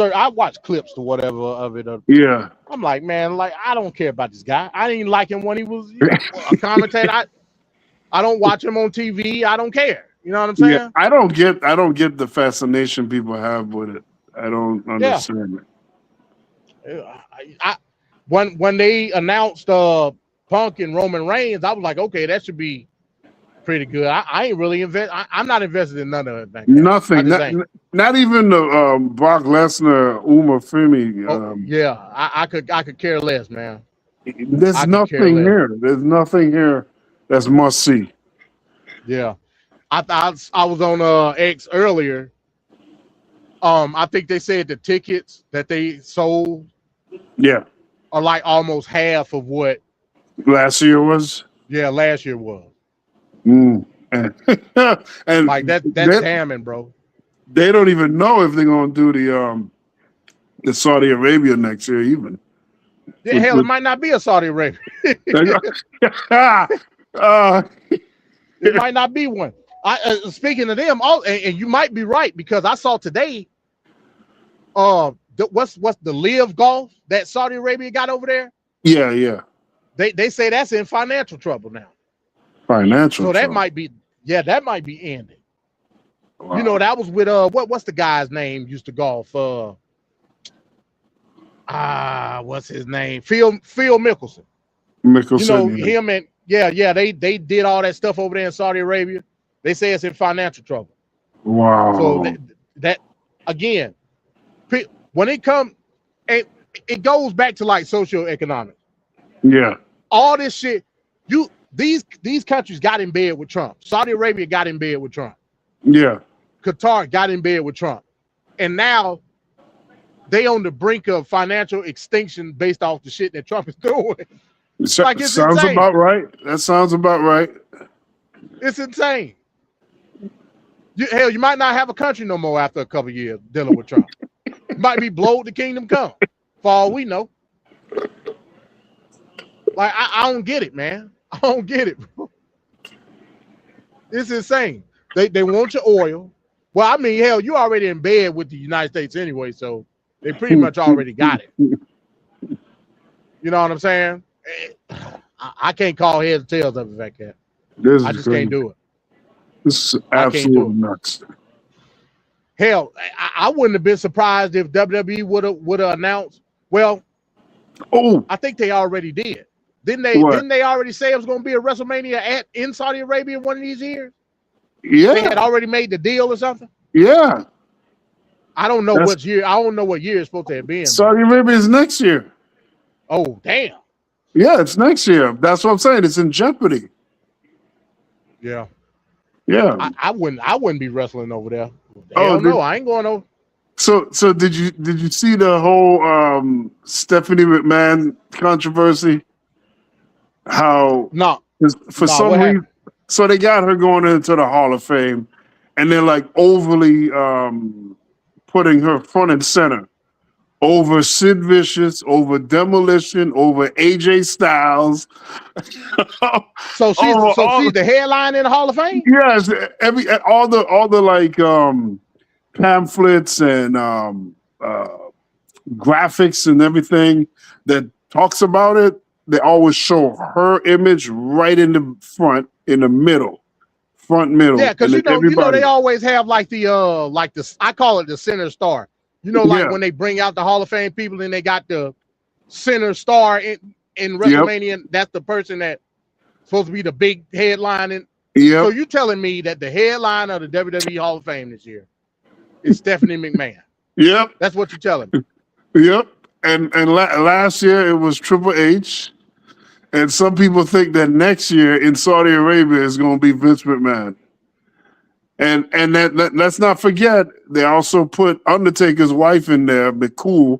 clips or whatever of it. Yeah. I'm like, man, like I don't care about this guy. I didn't like him when he was a commentator. I don't watch him on TV. I don't care. You know what I'm saying? Yeah, I don't get the fascination people have with it. I don't understand it. When they announced Punk and Roman Reigns, I was like, okay, that should be pretty good. I ain't really I'm not invested in none of it. Like nothing. Not even the Brock Lesnar, Uma Femi. Yeah, I could care less, man. There's nothing here. There's nothing here that's must see. Yeah. I was on X earlier. I think they said the tickets that they sold are like almost half of what last year was. Yeah, last year was. And like that's damning, bro. They don't even know if they're gonna do the Saudi Arabia next year, even. Yeah, hell, it might not be a Saudi Arabia. It might not be one. Speaking of them, and you might be right because I saw today. What's the Live Golf that Saudi Arabia got over there? Yeah. They say that's in financial trouble now. Financial. So that trouble. might be ending. Wow. You know, that was with what's the guy's name used to golf? What's his name? Phil Mickelson. You know, him and they did all that stuff over there in Saudi Arabia. They say it's in financial trouble. Wow. So that again, when it comes, it goes back to like socioeconomics. Yeah. All this shit, these countries got in bed with Trump. Saudi Arabia got in bed with Trump. Yeah. Qatar got in bed with Trump. And now they on the brink of financial extinction based off the shit that Trump is doing. Like it sounds insane. About right. That sounds about right. It's insane. Hell, you might not have a country no more after a couple of years dealing with Trump. Might be blowed to kingdom come, for all we know. Like, I don't get it, man. I don't get it, bro. It's insane. They want your oil. Well, I mean, hell, you already in bed with the United States anyway, so they pretty much already got it. You know what I'm saying? I can't call heads or tails of it, Fat Cat. I just can't do it. This is absolutely nuts. Hell, I wouldn't have been surprised if WWE would have announced. Well, I think they already did. Didn't they? What? Didn't they already say it was going to be a WrestleMania in Saudi Arabia one of these years? Yeah, they had already made the deal or something. Yeah, I don't know what year. I don't know what year it's supposed to have been. Saudi Arabia is next year. Oh, damn. Yeah, it's next year. That's what I'm saying. It's in jeopardy. Yeah. Yeah. I wouldn't be wrestling over there. Hell no, I ain't going over. So did you see the whole Stephanie McMahon controversy? How for some reason, so they got her going into the Hall of Fame, and they're like overly putting her front and center over Sid Vicious, over Demolition, over AJ Styles. So she's the headline in the Hall of Fame? Yes, all the like pamphlets and graphics and everything that talks about it, they always show her image right in the front, in the middle. Front middle. Yeah, because you know they always have like the I call it the center star. You know, like when they bring out the Hall of Fame people and they got the center star in WrestleMania, that's the person that's supposed to be the big headline. So you telling me that the headline of the WWE Hall of Fame this year is Stephanie McMahon? Yep. That's what you're telling me. Yep. And last year it was Triple H. And some people think that next year in Saudi Arabia is going to be Vince McMahon. And let's not forget, they also put Undertaker's wife in there, McCool.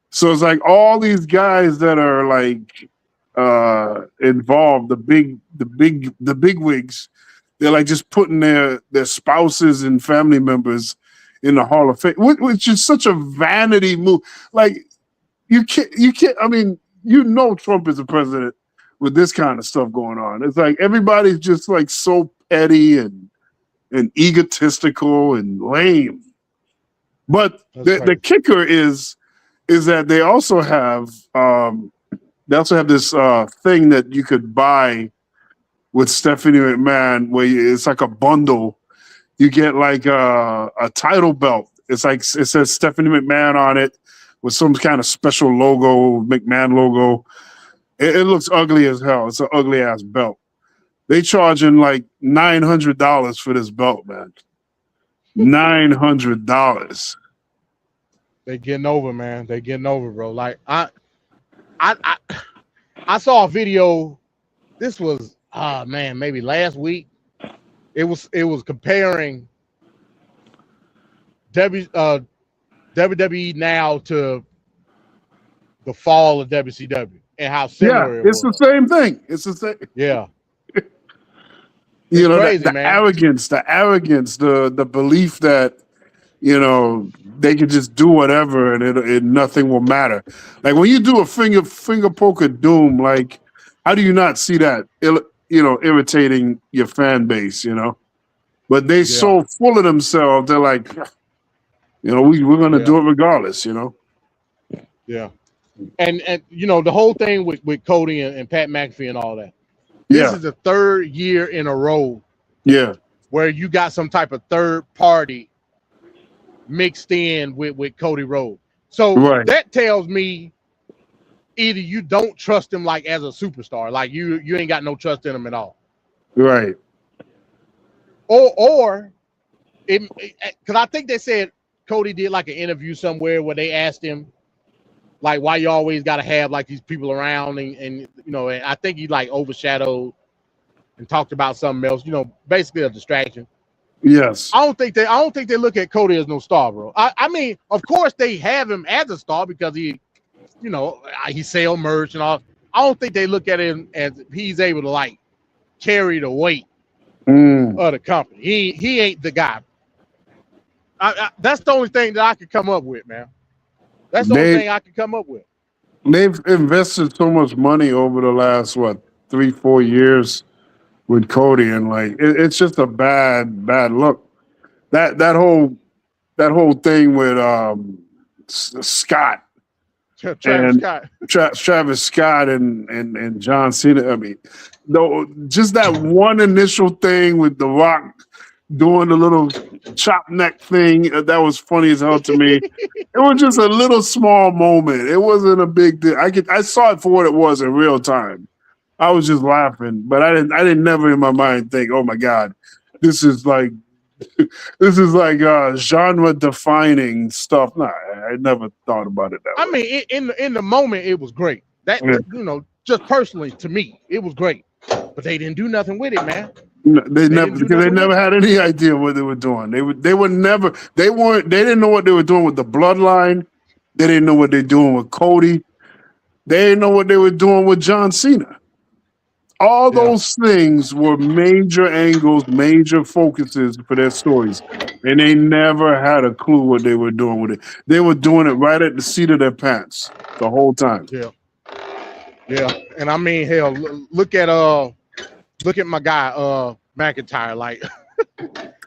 So it's like all these guys that are like involved, the big wigs, they're like just putting their spouses and family members in the Hall of Fame, which is such a vanity move. Like you can't. I mean, Trump is the president with this kind of stuff going on. It's like everybody's just like so petty and egotistical and lame. But the kicker is that they also have this thing that you could buy with Stephanie McMahon, where it's like a bundle. You get like a title belt. It's like it says Stephanie McMahon on it with some kind of special logo, McMahon logo. It looks ugly as hell. It's an ugly ass belt. They charging like $900 for this belt, man. $900. They getting over, man. They getting over, bro. Like I saw a video. This was maybe last week. It was comparing WWE now to the fall of WCW and how similar it was. It's the same thing. It's the same. Yeah. You know, crazy, the arrogance, the belief that, you know, they can just do whatever and nothing will matter. Like when you do a finger poke of doom, like how do you not see that, irritating your fan base, you know? But they so full of themselves, they're like, you know, we're going to do it regardless, you know? Yeah. And you know, the whole thing with Cody and Pat McAfee and all that. This is the third year in a row where you got some type of third party mixed in with Cody Rhodes. So that tells me either you don't trust him like as a superstar, like you ain't got no trust in him at all. Right. Or because I think they said Cody did like an interview somewhere where they asked him like why you always got to have like these people around and you know, and I think he like overshadowed and talked about something else, you know, basically a distraction. Yes. I don't think they look at Cody as no star, bro. I mean, of course they have him as a star because he, you know, he sell merch and all. I don't think they look at him as he's able to like carry the weight of the company. He ain't the guy. That's the only thing that I could come up with, man. That's the only thing I could come up with. They've invested so much money over the last 3-4 years with Cody, and like it's just a bad look. That whole thing with Scott. Travis Scott and John Cena. I mean, no, just that one initial thing with The Rock doing the little chop neck thing, that was funny as hell to me. It was just a little small moment. It wasn't a big deal. I saw it for what it was in real time. I was just laughing, but I didn't never in my mind think, oh my God, this is like genre defining stuff. Nah, I never thought about it that way. I mean, in the moment, it was great. That just personally to me, it was great. But they didn't do nothing with it, man. No, they never had any idea what they were doing. They didn't know what they were doing with the bloodline. They didn't know what they're doing with Cody. They didn't know what they were doing with John Cena. All those things were major angles, major focuses for their stories. And they never had a clue what they were doing with it. They were doing it right at the seat of their pants the whole time. Yeah. Yeah. And I mean, hell, look at my guy, McIntyre. Like,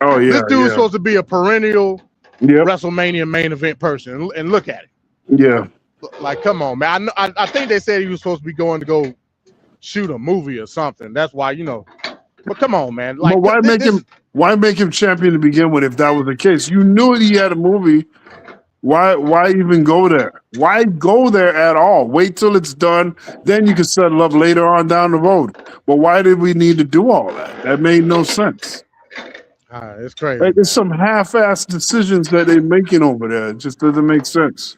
oh yeah, this dude's supposed to be a perennial WrestleMania main event person, and look at it. Yeah, like, come on, man. I think they said he was supposed to be going to go shoot a movie or something. That's why, But come on, man. Like, but why make him champion to begin with if that was the case? You knew he had a movie. Why even go there? Why go there at all? Wait till it's done, then you can settle up later on down the road. But why did we need to do all that? That made no sense. It's crazy. Like, there's some half-assed decisions that they're making over there. It just doesn't make sense.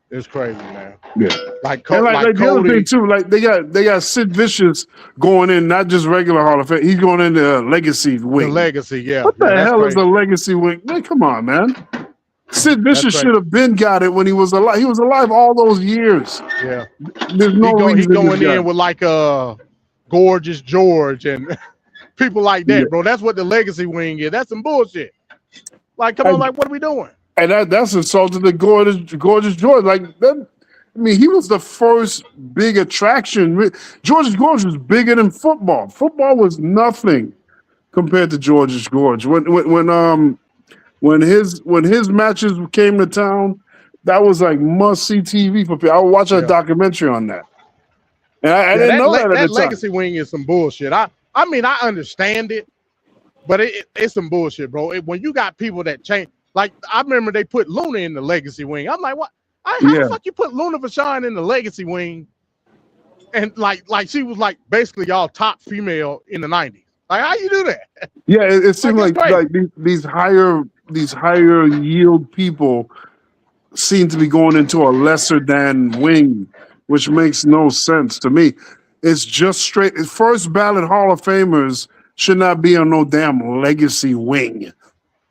It's crazy, man. Yeah. Like the other thing too, like they got Sid Vicious going in, not just regular Hall of Fame. He's going into the legacy wing. The legacy, yeah. What the hell is a legacy wing? Man, come on, man. Sid Vicious should have been got it when he was alive. He was alive all those years. Yeah. There's no reason he's going in with like Gorgeous George and people like that, bro. That's what the legacy wing is. That's some bullshit. Like, come on, like, what are we doing? And that's insulted to Gorgeous George. Like that, I mean, he was the first big attraction. George's Gorge was bigger than football. Football was nothing compared to George's Gorge. When his matches came to town, that was like must-see TV for people. I would watch a documentary on that. And I didn't know that at the time. That legacy wing is some bullshit. I mean, I understand it, but it's some bullshit, bro. When you got people that change, like I remember they put Luna in the legacy wing. I'm like, what? How the fuck you put Luna Vachon in the legacy wing? And like she was like basically y'all top female in the 90s. Like, how you do that? Yeah, it seemed like these higher yield people seem to be going into a lesser than wing, which makes no sense to me. It's just straight. First ballot Hall of Famers should not be on no damn legacy wing.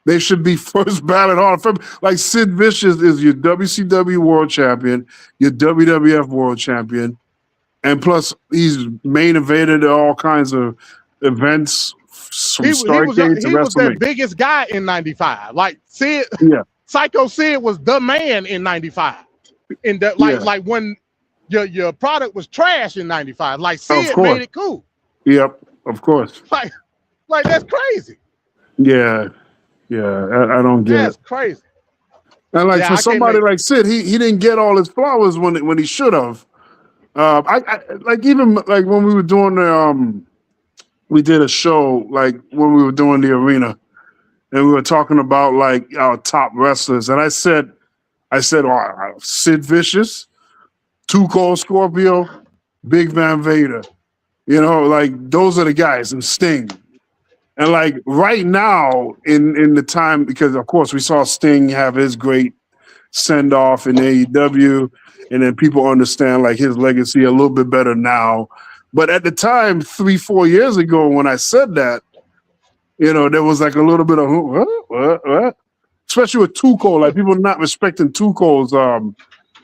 They should be first ballot Hall of Fame. Like Sid Vicious is your WCW World Champion, your WWF World Champion, and plus he's main evented all kinds of events from Stargate to WrestleMania. He was their biggest guy in '95. Like Sid, Psycho Sid was the man in '95. In the like when your product was trash in '95. Like Sid made it cool. Yep, of course. Like that's crazy. Yeah. Yeah, I don't get it. That's crazy. And like for somebody like Sid, he didn't get all his flowers when he should have. I like even like when we were doing we did a show like when we were doing the arena, and we were talking about like our top wrestlers, and I said, Sid Vicious, Too Cold Scorpio, Big Van Vader, like those are the guys, and Sting. And like right now in the time, because of course we saw Sting have his great send off in AEW, and then people understand like his legacy a little bit better now. But at the time, 3-4 years ago, when I said that, there was like a little bit of what? Especially with Too Cold, like people not respecting Too Cold's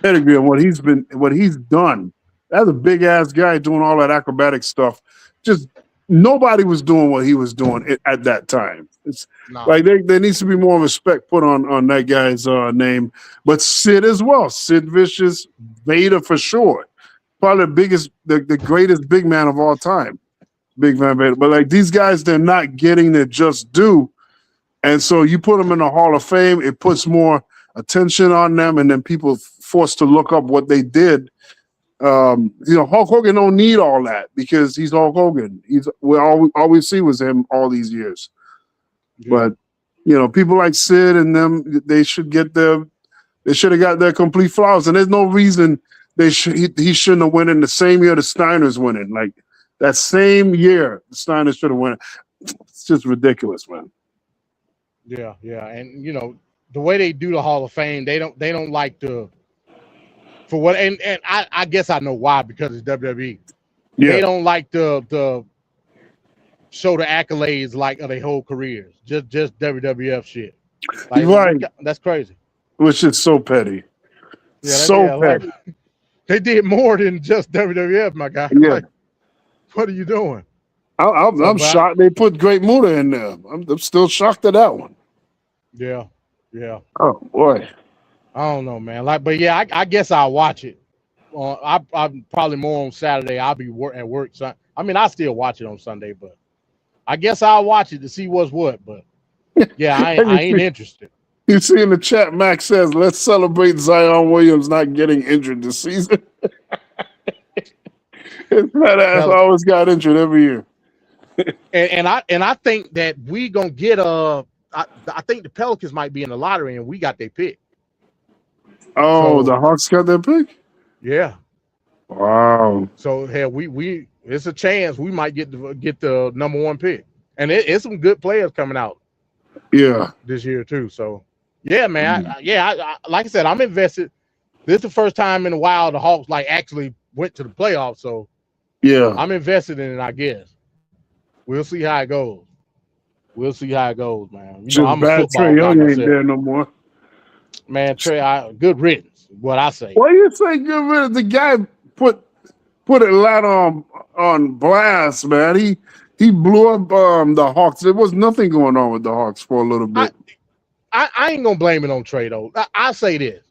pedigree and what he's done. That's a big ass guy doing all that acrobatic stuff. Just nobody was doing what he was doing at that time. It's No. like there needs to be more respect put on that guy's name. But Sid as well. Sid Vicious, Vader for sure. Probably the greatest big man of all time. Big Van Vader. But like these guys, they're not getting their just due. And so you put them in the Hall of Fame, it puts more attention on them, and then people forced to look up what they did. Hulk Hogan don't need all that because he's Hulk Hogan. All we see was him all these years. Yeah. But people like Sid and them, they should have got their complete flowers. And there's no reason he shouldn't have won in the same year the Steiners winning. Like that same year, the Steiners should have won. It's just ridiculous, man. Yeah, and the way they do the Hall of Fame, they don't like to. For what, and I guess I know why, because it's WWE. Yeah. They don't like to show the accolades like of their whole careers. Just WWF shit. Like, right. That's crazy. Which is so petty. Yeah, petty. Like, they did more than just WWF, my guy. Yeah. Like, what are you doing? I'm shocked they put Great Muta in there. I'm still shocked at that one. Yeah. Oh boy. I don't know, man. But yeah, I guess I'll watch it. I'm probably more on Saturday. I'll be at work. I still watch it on Sunday, but I guess I'll watch it to see what's what. But yeah, I ain't interested. You see in the chat, Max says, "Let's celebrate Zion Williams not getting injured this season." That ass always got injured every year. and I think that we gonna get I think the Pelicans might be in the lottery, and we got their pick. Oh, the Hawks got their pick? Yeah. Wow. So hell, we it's a chance we might get the number one pick, and it's some good players coming out. Yeah. This year too. So yeah, man. I like I said, I'm invested. This is the first time in a while the Hawks actually went to the playoffs. So yeah, I'm invested in it. I guess we'll see how it goes. Man. I'm a football Trae Young ain't there no more. Man, Trey, good riddance. What I say. What do you say? Good riddance. The guy put Atlanta on blast, man. He blew up the Hawks. There was nothing going on with the Hawks for a little bit. I ain't gonna blame it on Trey though. I say this,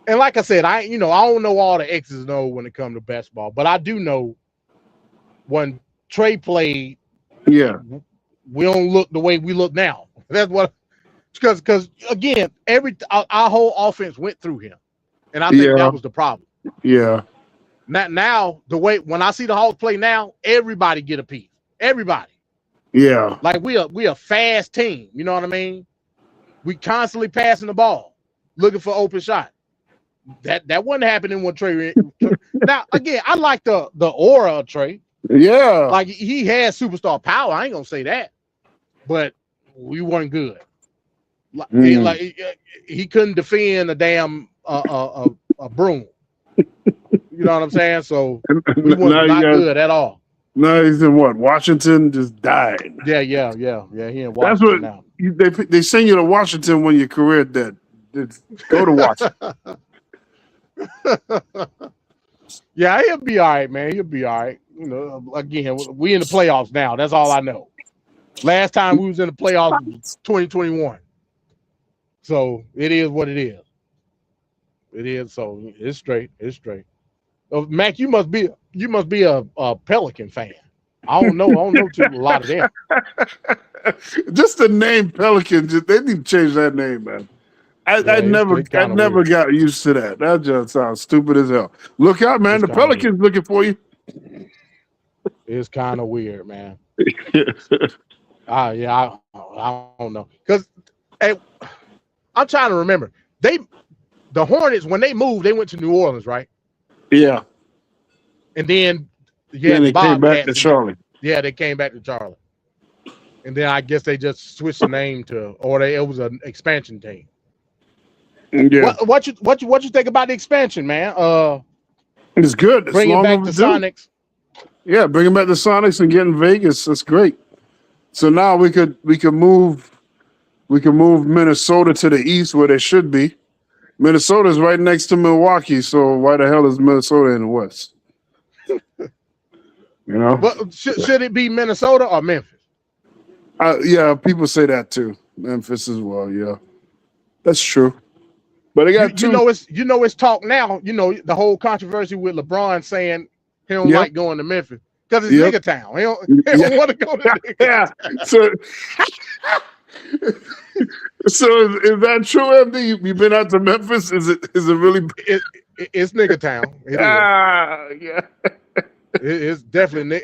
and like I said, I don't know all the X's and O's when it comes to basketball, but I do know when Trey played. Yeah, we don't look the way we look now. That's what. Because again, our whole offense went through him, and I think that was the problem. Yeah. Now the way when I see the Hawks play now, everybody get a piece. Everybody. Yeah. Like we a fast team. You know what I mean? We constantly passing the ball, looking for open shot. That wasn't happening when Trey. Now again, I like the aura of Trey. Yeah. Like he had superstar power. I ain't gonna say that, but we weren't good. He couldn't defend a damn a broom. You know what I'm saying? So we were not good at all. No, he's in what? Washington just died. Yeah. He in Washington. That's what now. They send you to Washington when your career dead. Go to Washington. Yeah, he'll be all right, man. He'll be all right. Again, we in the playoffs now. That's all I know. Last time we was in the playoffs was 2021. So it is what it is. It is. So it's straight. Mac, you must be a Pelican fan. I don't know a lot of them. Just the name Pelican, they need to change that name, man. I never got used to that. That just sounds stupid as hell. Look out, man. The Pelicans looking for you. It's kind of weird, man. I don't know. Because I'm trying to remember. The Hornets, when they moved, they went to New Orleans, right? Yeah. And then they came back to Charlotte. Yeah, they came back to Charlotte. And then I guess they just switched the name it was an expansion team. Yeah. What you think about the expansion, man? It's good. Bringing back the Sonics. Yeah, bringing back the Sonics and getting Vegas. That's great. So now we could move Minnesota to the east where they should be. Minnesota's right next to Milwaukee, so why the hell is Minnesota in the west? But should it be Minnesota or Memphis? Yeah, people say that too. Memphis as well. Yeah, that's true. But they got You two. know it's talk now. You know the whole controversy with LeBron saying he don't Yep. like going to Memphis because it's Yep. nigga town. He don't want to go to nigga Yeah. So, so is that true, MD? You've been out to Memphis? Is it really? It's nigga town. It is. Yeah. It's definitely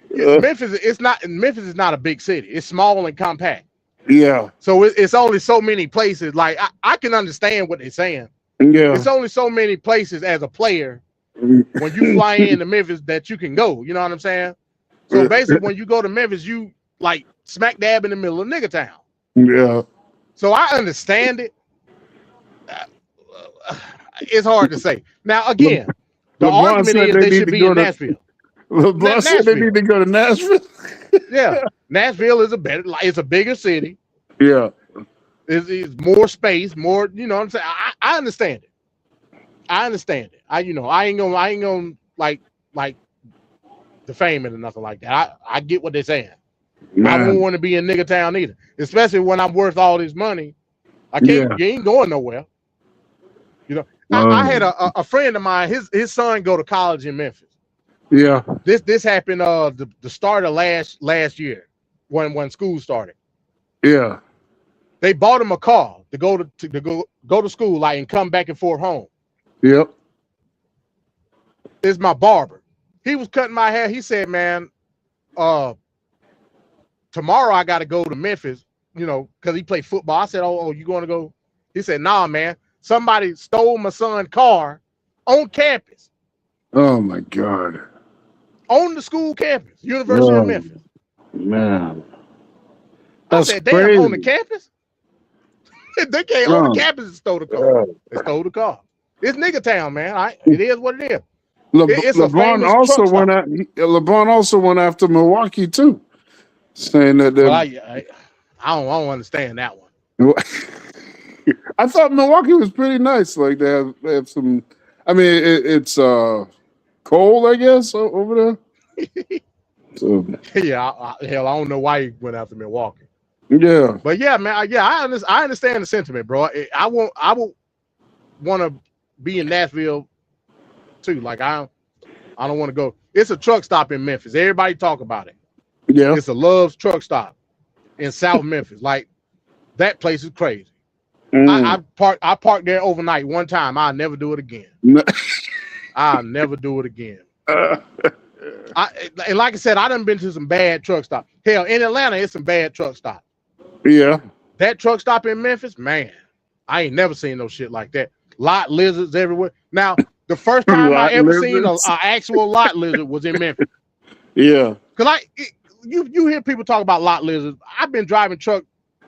Memphis. Memphis is not a big city. It's small and compact. Yeah. So it's only so many places. Like I can understand what they're saying. Yeah. It's only so many places as a player when you fly into Memphis that you can go. You know what I'm saying? So basically, when you go to Memphis, you like smack dab in the middle of nigga town. Yeah. So I understand it. It's hard to say. Now again, the LeBron argument said is they should be in Nashville. LeBron said they need to go to Nashville. Yeah, Nashville is it's a bigger city. Yeah. It's more space, more, you know what I'm saying? I understand it. I understand it. I ain't gonna like defame it or nothing like that. I get what they're saying. I won't want to be in nigga town either. Especially when I'm worth all this money. You ain't going nowhere. You know, I had a friend of mine, his son go to college in Memphis. Yeah. This happened the start of last year when school started. Yeah. They bought him a car to go to school, like, and come back and forth home. Yep. It's my barber. He was cutting my hair. He said, "Man, tomorrow I got to go to Memphis, you know, because he played football." I said, "Oh, you going to go?" He said, "Nah, man. Somebody stole my son's car on campus." Oh my God. On the school campus, University of Memphis. Man. I said, "Damn, crazy. on the campus?" They came on the campus and stole the car. They stole the car. It's nigga town, man. It is what it is. It's LeBron also went at LeBron also went after Milwaukee too, saying that. Well, I don't understand that one. I thought Milwaukee was pretty nice. Like they have some. I mean, it's cold, I guess, over there. So. Yeah, hell, I don't know why he went after Milwaukee. Yeah, but yeah, man, I understand the sentiment, bro. I would want to be in Nashville too. Like I don't want to go. It's a truck stop in Memphis. Everybody talk about it. Yeah, it's a Love's truck stop in South Memphis. Like that place is crazy. I parked there overnight one time. I'll never do it again. I'll never do it again. And like I said, I done been to some bad truck stops. Hell, in Atlanta, it's some bad truck stops. Yeah. That truck stop in Memphis, man, I ain't never seen no shit like that. Lot lizards everywhere. Now, the first time I ever seen an actual lot lizard was in Memphis. Yeah. Because you hear people talk about lot lizards. I've been driving truck.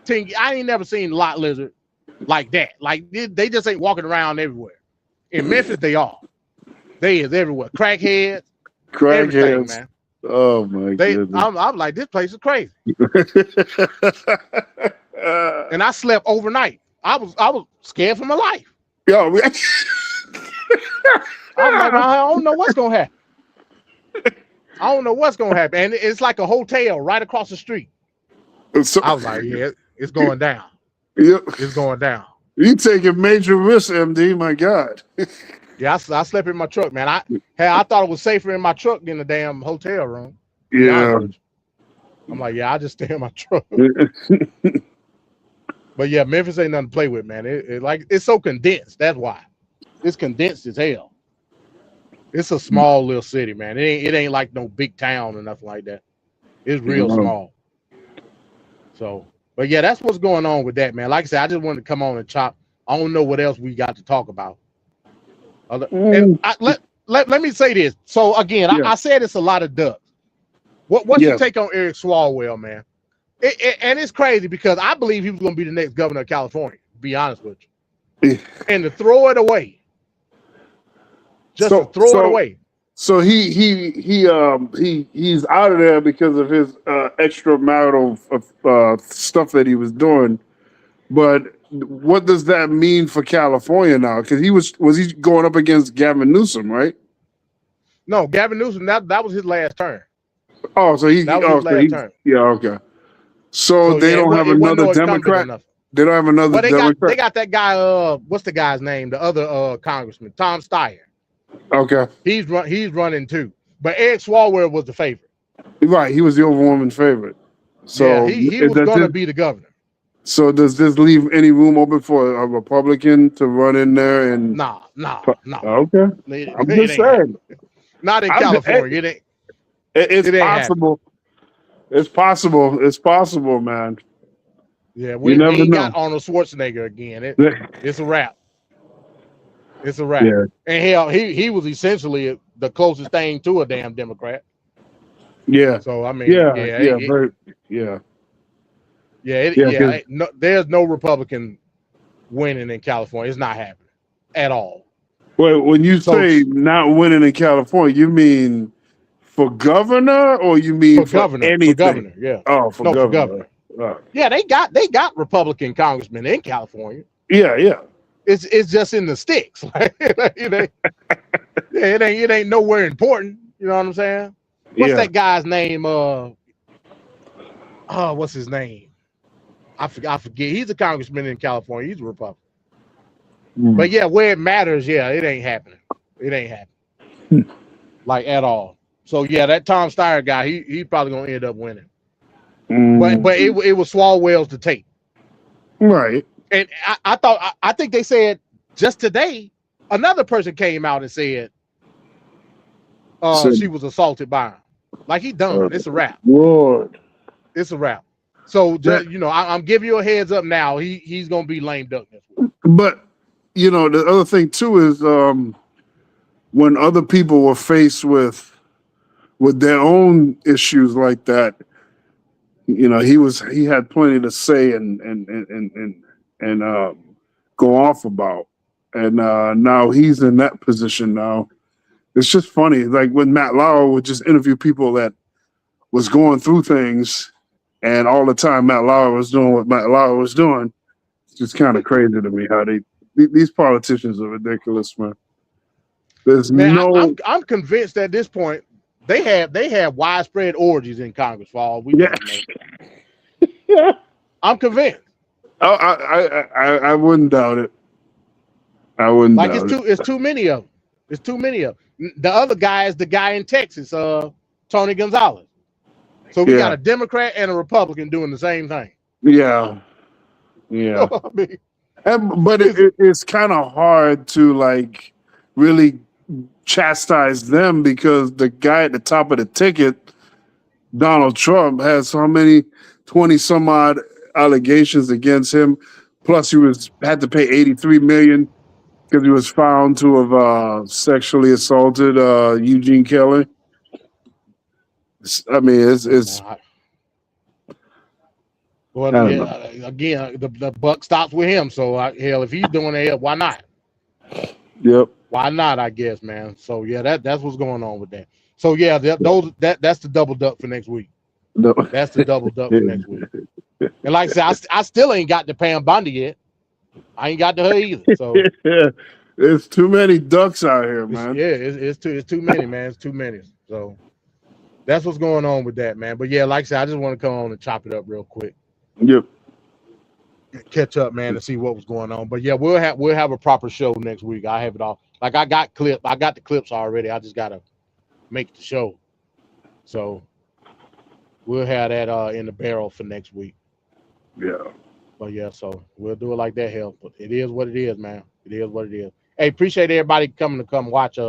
I ain't never seen lot lizard like that. Like, they just ain't walking around everywhere. In Memphis, they are. They is everywhere. Crackheads. Everything, man. Oh my goodness. I'm like, this place is crazy. And I slept overnight. I was scared for my life. Yo, I'm like, I don't know what's gonna happen. I don't know what's gonna happen. And it's like a hotel right across the street. So, I was like, yeah, it's going down. Yep. It's going down. You taking major risks, MD, my God. Yeah, I slept in my truck, man. I thought it was safer in my truck than the damn hotel room. Yeah. I'm like, yeah, I just stay in my truck. But yeah, Memphis ain't nothing to play with, man. It's so condensed. That's why. It's condensed as hell. It's a small little city, man. It ain't like no big town or nothing like that. It's real small. So, but yeah, that's what's going on with that, man. Like I said, I just wanted to come on and chop. I don't know what else we got to talk about. And let me say this. So again, I said it's a lot of ducks. What's your take on Eric Swalwell, man? And it's crazy because I believe he was going to be the next governor of California. To be honest with you, and to throw it away, to throw it away. So he's out of there because of his extramarital stuff that he was doing, but. What does that mean for California now? Because was he going up against Gavin Newsom, right? No, Gavin Newsom. That was his last term. Oh, so that was his last term. Yeah, okay. So they don't have it wasn't another no incumbent or Democrat. nothing. They don't have another Well, they Democrat. got that guy. What's the guy's name? The other congressman, Tom Steyer. Okay, He's running too. But Eric Swalwell was the favorite. right. He was the overwhelming favorite. Yeah, So he was going to be the governor. So does this leave any room open for a Republican to run in there and? Nah. Okay, I'm just saying. Not in California. It's it ain't possible. It's possible. It's possible, man. Yeah, we ain't got Arnold Schwarzenegger again. It's a wrap. It's a wrap. Yeah. And hell, he was essentially the closest thing to a damn Democrat. Yeah. So I mean, there's no Republican winning in California. It's not happening at all. Well, when you say not winning in California, you mean for governor, or you mean for governor? anything? For governor, yeah. Oh, for governor. Yeah, they got Republican congressmen in California. Yeah. It's just in the sticks. it ain't nowhere important. You know what I'm saying? What's that guy's name? What's his name? I forget. He's a congressman in California. He's a Republican. But yeah, where it matters, it ain't happening. It ain't happening. Like at all. So yeah, that Tom Steyer guy, he probably gonna end up winning. But it was Swalwell's to take. Right. And I think they said just today, another person came out and said she was assaulted by him. Like he done. It's a wrap. Lord. It's a wrap. So just, I'm giving you a heads up now. He's gonna be lame duck this week. But the other thing too is when other people were faced with their own issues like that, he had plenty to say and go off about. And now he's in that position now. It's just funny. Like when Matt Lauer would just interview people that was going through things, and all the time Matt Lauer was doing what Matt Lauer was doing. It's just kind of crazy to me how these politicians are ridiculous, man. I'm convinced at this point they have widespread orgies in Congress for all we know. Yeah. I'm convinced. Oh, I wouldn't doubt it. I wouldn't doubt it. It's too many of them. It's too many of them. The other guy is the guy in Texas, Tony Gonzalez. So we got a Democrat and a Republican doing the same thing. Yeah. But it's kind of hard to really chastise them, because the guy at the top of the ticket, Donald Trump, has so many 20 some odd allegations against him. Plus he had to pay $83 million because he was found to have sexually assaulted Eugene Kelly. I mean, it's well, again, the buck stops with him. So hell, if he's doing it, why not? Yep. Why not? I guess, man. So yeah, that's what's going on with that. So yeah, that's the double duck for next week. No. That's the double duck for next week. And like I said, I still ain't got to Pam Bondi yet. I ain't got to her either. So there's too many ducks out here, man. It's too many, man. It's too many. So that's what's going on with that, man. But yeah, like I said, I just want to come on and chop it up real quick. Yep. Catch up, man, to see what was going on. But yeah, we'll have a proper show next week. I have it all. Like I got the clips already. I just gotta make the show. So we'll have that in the barrel for next week. Yeah. But yeah, so we'll do it like that. Hell, but it is what it is, man. It is what it is. Hey, appreciate everybody coming to watch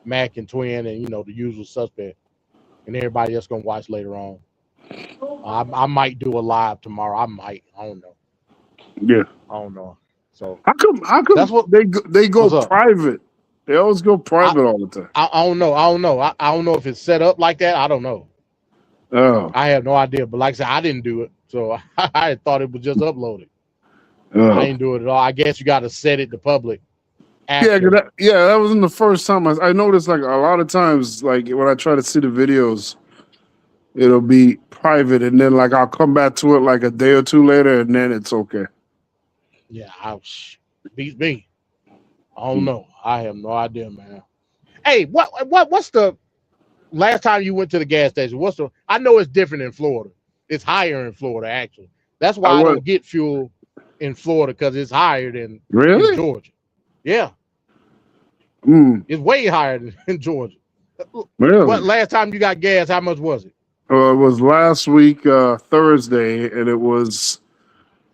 Mac and Twin and the usual suspect, and everybody that's gonna watch later on. I might do a live tomorrow. I don't know. Yeah. I don't know. So how come that's what they go private? They always go private all the time. I don't know. I don't know if it's set up like that. I don't know. Oh. I have no idea. But like I said, I didn't do it. So I thought it was just uploaded. I didn't do it at all. I guess you got to set it to public. After. That wasn't the first time. I noticed a lot of times, when I try to see the videos, it'll be private, and then I'll come back to it a day or two later, and then it's okay. Yeah, beats me. I don't know. I have no idea, man. Hey, what's the last time you went to the gas station? I know it's different in Florida, It's higher in Florida, actually. That's I why I was don't get fuel in Florida, because it's higher than in really. Georgia. Yeah, Mm, it's way higher than in Georgia. What really? last time you got gas? How much was it? It was last week Thursday, and it was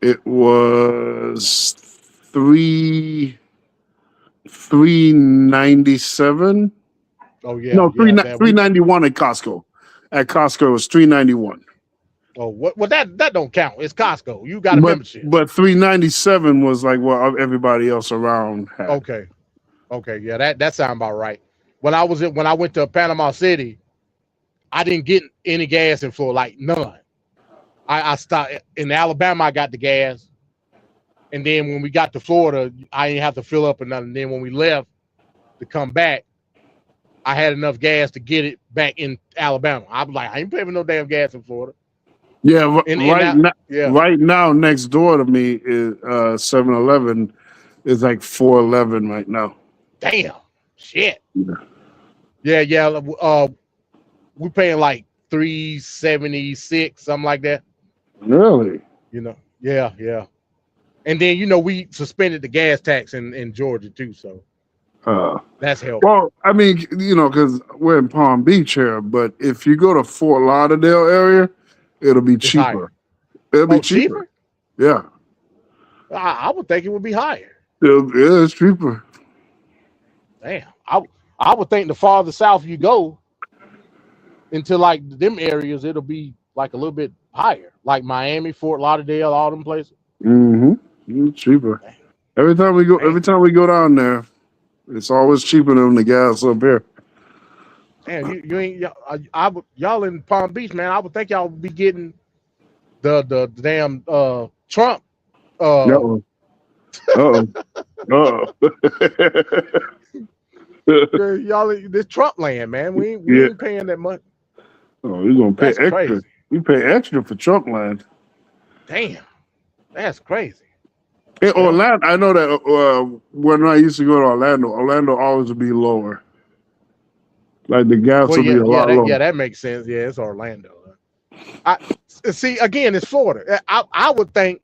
397. Oh yeah, No, yeah. That we 391 at Costco. At Costco, it was 391. oh what? Well, that don't count. It's Costco. You got a But membership. but 397 was like what everybody else around had. Okay, okay, yeah. That sounds about right. When I went to Panama City, I didn't get any gas in Florida, like none. I stopped in Alabama. I got the gas, and then when we got to Florida, I didn't have to fill up or nothing. Then when we left to come back, I had enough gas to get it back in Alabama. I was like, I ain't paying for no damn gas in Florida. Yeah, Yeah. right now next door to me is 7-Eleven is like 411 right now. Damn, shit. Yeah. We paying like 376, something like that. Really? Yeah. And then we suspended the gas tax in Georgia too, so that's helpful. Well, I mean, because we're in Palm Beach here, but if you go to Fort Lauderdale area, it'll be cheaper. Higher. It'll be cheaper. Yeah. I would think it would be higher. Yeah, it's cheaper. Damn. I would think the farther south you go into like them areas, it'll be like a little bit higher. Like Miami, Fort Lauderdale, all them places. Mm-hmm. It's cheaper. Every time we go down there, it's always cheaper than the gas up here. Man, you ain't y'all in Palm Beach, man. I would think y'all would be getting the damn Trump. Uh-oh. Y'all this Trump land, man. We ain't paying that much. Oh, you're gonna pay extra. Crazy. You pay extra for Trump land. Damn, that's crazy. Hey, Orlando, I know that when I used to go to Orlando always would be lower. Like the gas would be a lot lower. Yeah, that makes sense. Yeah, it's Orlando. I see. Again, it's Florida. I would think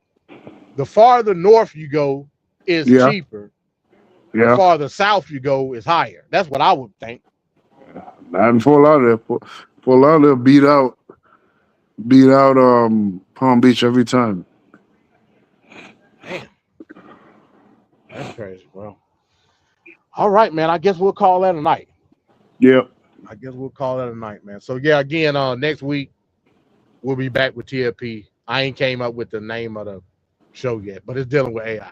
the farther north you go is cheaper. Yeah. The farther south you go is higher. That's what I would think. Not in Fort Lauderdale. Fort Lauderdale beat out Palm Beach every time. Damn. That's crazy. Well, all right, man. I guess we'll call that a night. Yep. I guess we'll call that a night, man. So yeah, again, next week we'll be back with TLP. I ain't came up with the name of the show yet, but it's dealing with AI.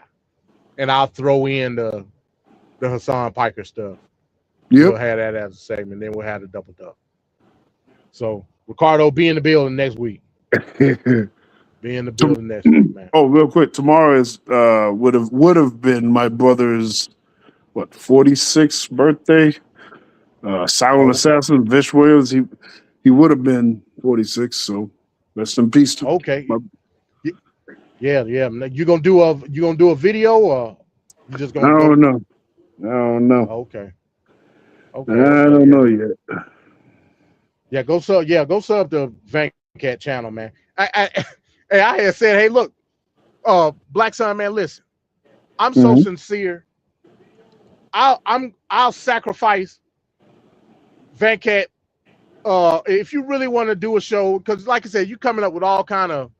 And I'll throw in the Hassan Piker stuff. Yep. We'll have that as a segment, then we'll have the double dub. So Ricardo, be in the building next week. Be in the building next week, man. Oh, real quick, tomorrow is would have been my brother's 46th birthday. Silent Assassin, Vish Williams. He would have been 46. So rest in peace to okay. Yeah. You gonna do a video or you just gonna? I don't know. Okay. I don't know yet. Yeah, go sub the Vancat channel, man. I had said, hey, look, Black Sun, man, listen, I'm so sincere. I'll sacrifice Vancat if you really want to do a show, because like I said, you coming up with all kind of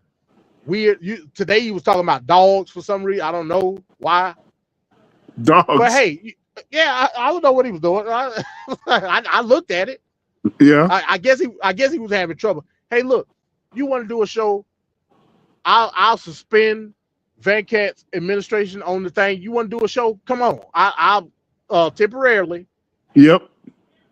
weird. Today you was talking about dogs for some reason. I don't know why. Dogs. But hey, yeah, I don't know what he was doing. I looked at it. Yeah. I guess he was having trouble. Hey, look, you want to do a show? I'll suspend Vancat's administration on the thing. You want to do a show? Come on. I'll temporarily. Yep.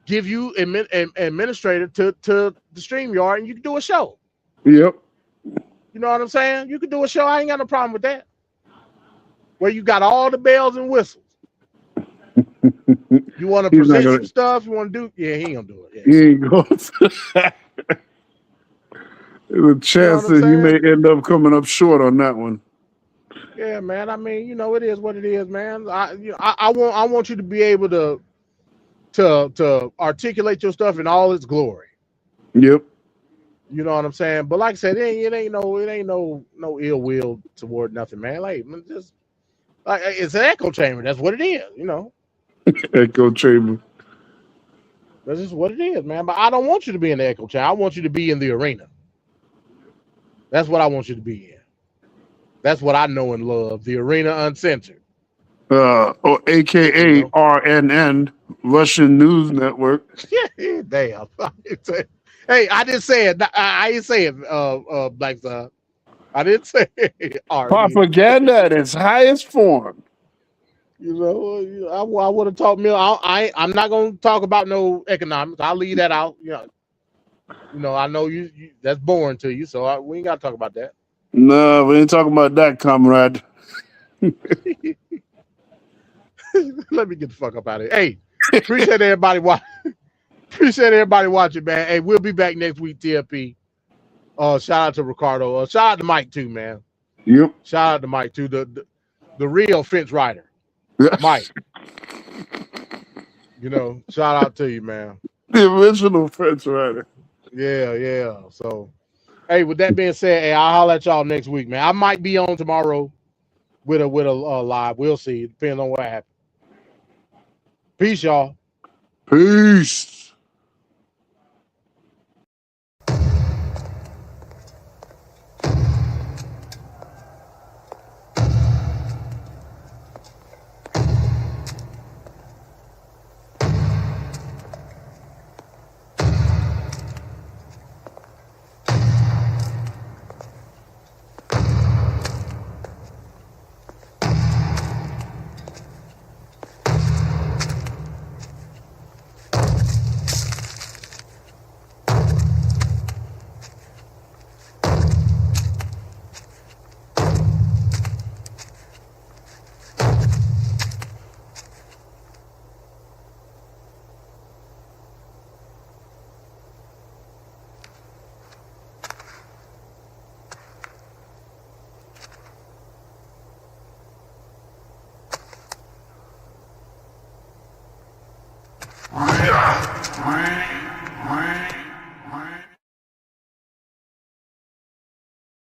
Give you an administrator to the StreamYard, and you can do a show. Yep. You know what I'm saying? You can do a show. I ain't got no problem with that. Where you got all the bells and whistles. You want to present some stuff? You want to do? Yeah, he ain't gonna do it. Yeah. He ain't going. There's a chance that he may end up coming up short on that one. Yeah, man. I mean, it is what it is, man. I want you to be able to articulate your stuff in all its glory. Yep. You know what I'm saying? But like I said, it ain't no ill will toward nothing, man. Like just like it's an echo chamber. That's what it is. You know, Echo chamber. that's just what it is, man. But I don't want you to be in the echo chamber. I want you to be in the arena. That's what I want you to be in. That's what I know and love. The arena uncensored. Or AKA RNN, Russian News Network. Damn. Hey, I didn't say it. I didn't say it. Black Star. I didn't say it. Propaganda at its highest form. You know, I would have talked. I'm not gonna talk about no economics. I'll leave that out. I know you that's boring to you, so we ain't got to talk about that. No, we ain't talking about that, comrade. Let me get the fuck up out of here. Hey, appreciate everybody watching. Appreciate everybody watching, man. Hey, we'll be back next week, TFP. Shout out to Ricardo. Shout out to Mike too, man. Yep. Shout out to Mike too, the real fence rider, Mike. Shout out to you, man. The original fence rider. Yeah. So, hey, with that being said, hey, I'll holler at y'all next week, man. I might be on tomorrow with a live. We'll see. It depends on what happens. Peace, y'all. Peace. We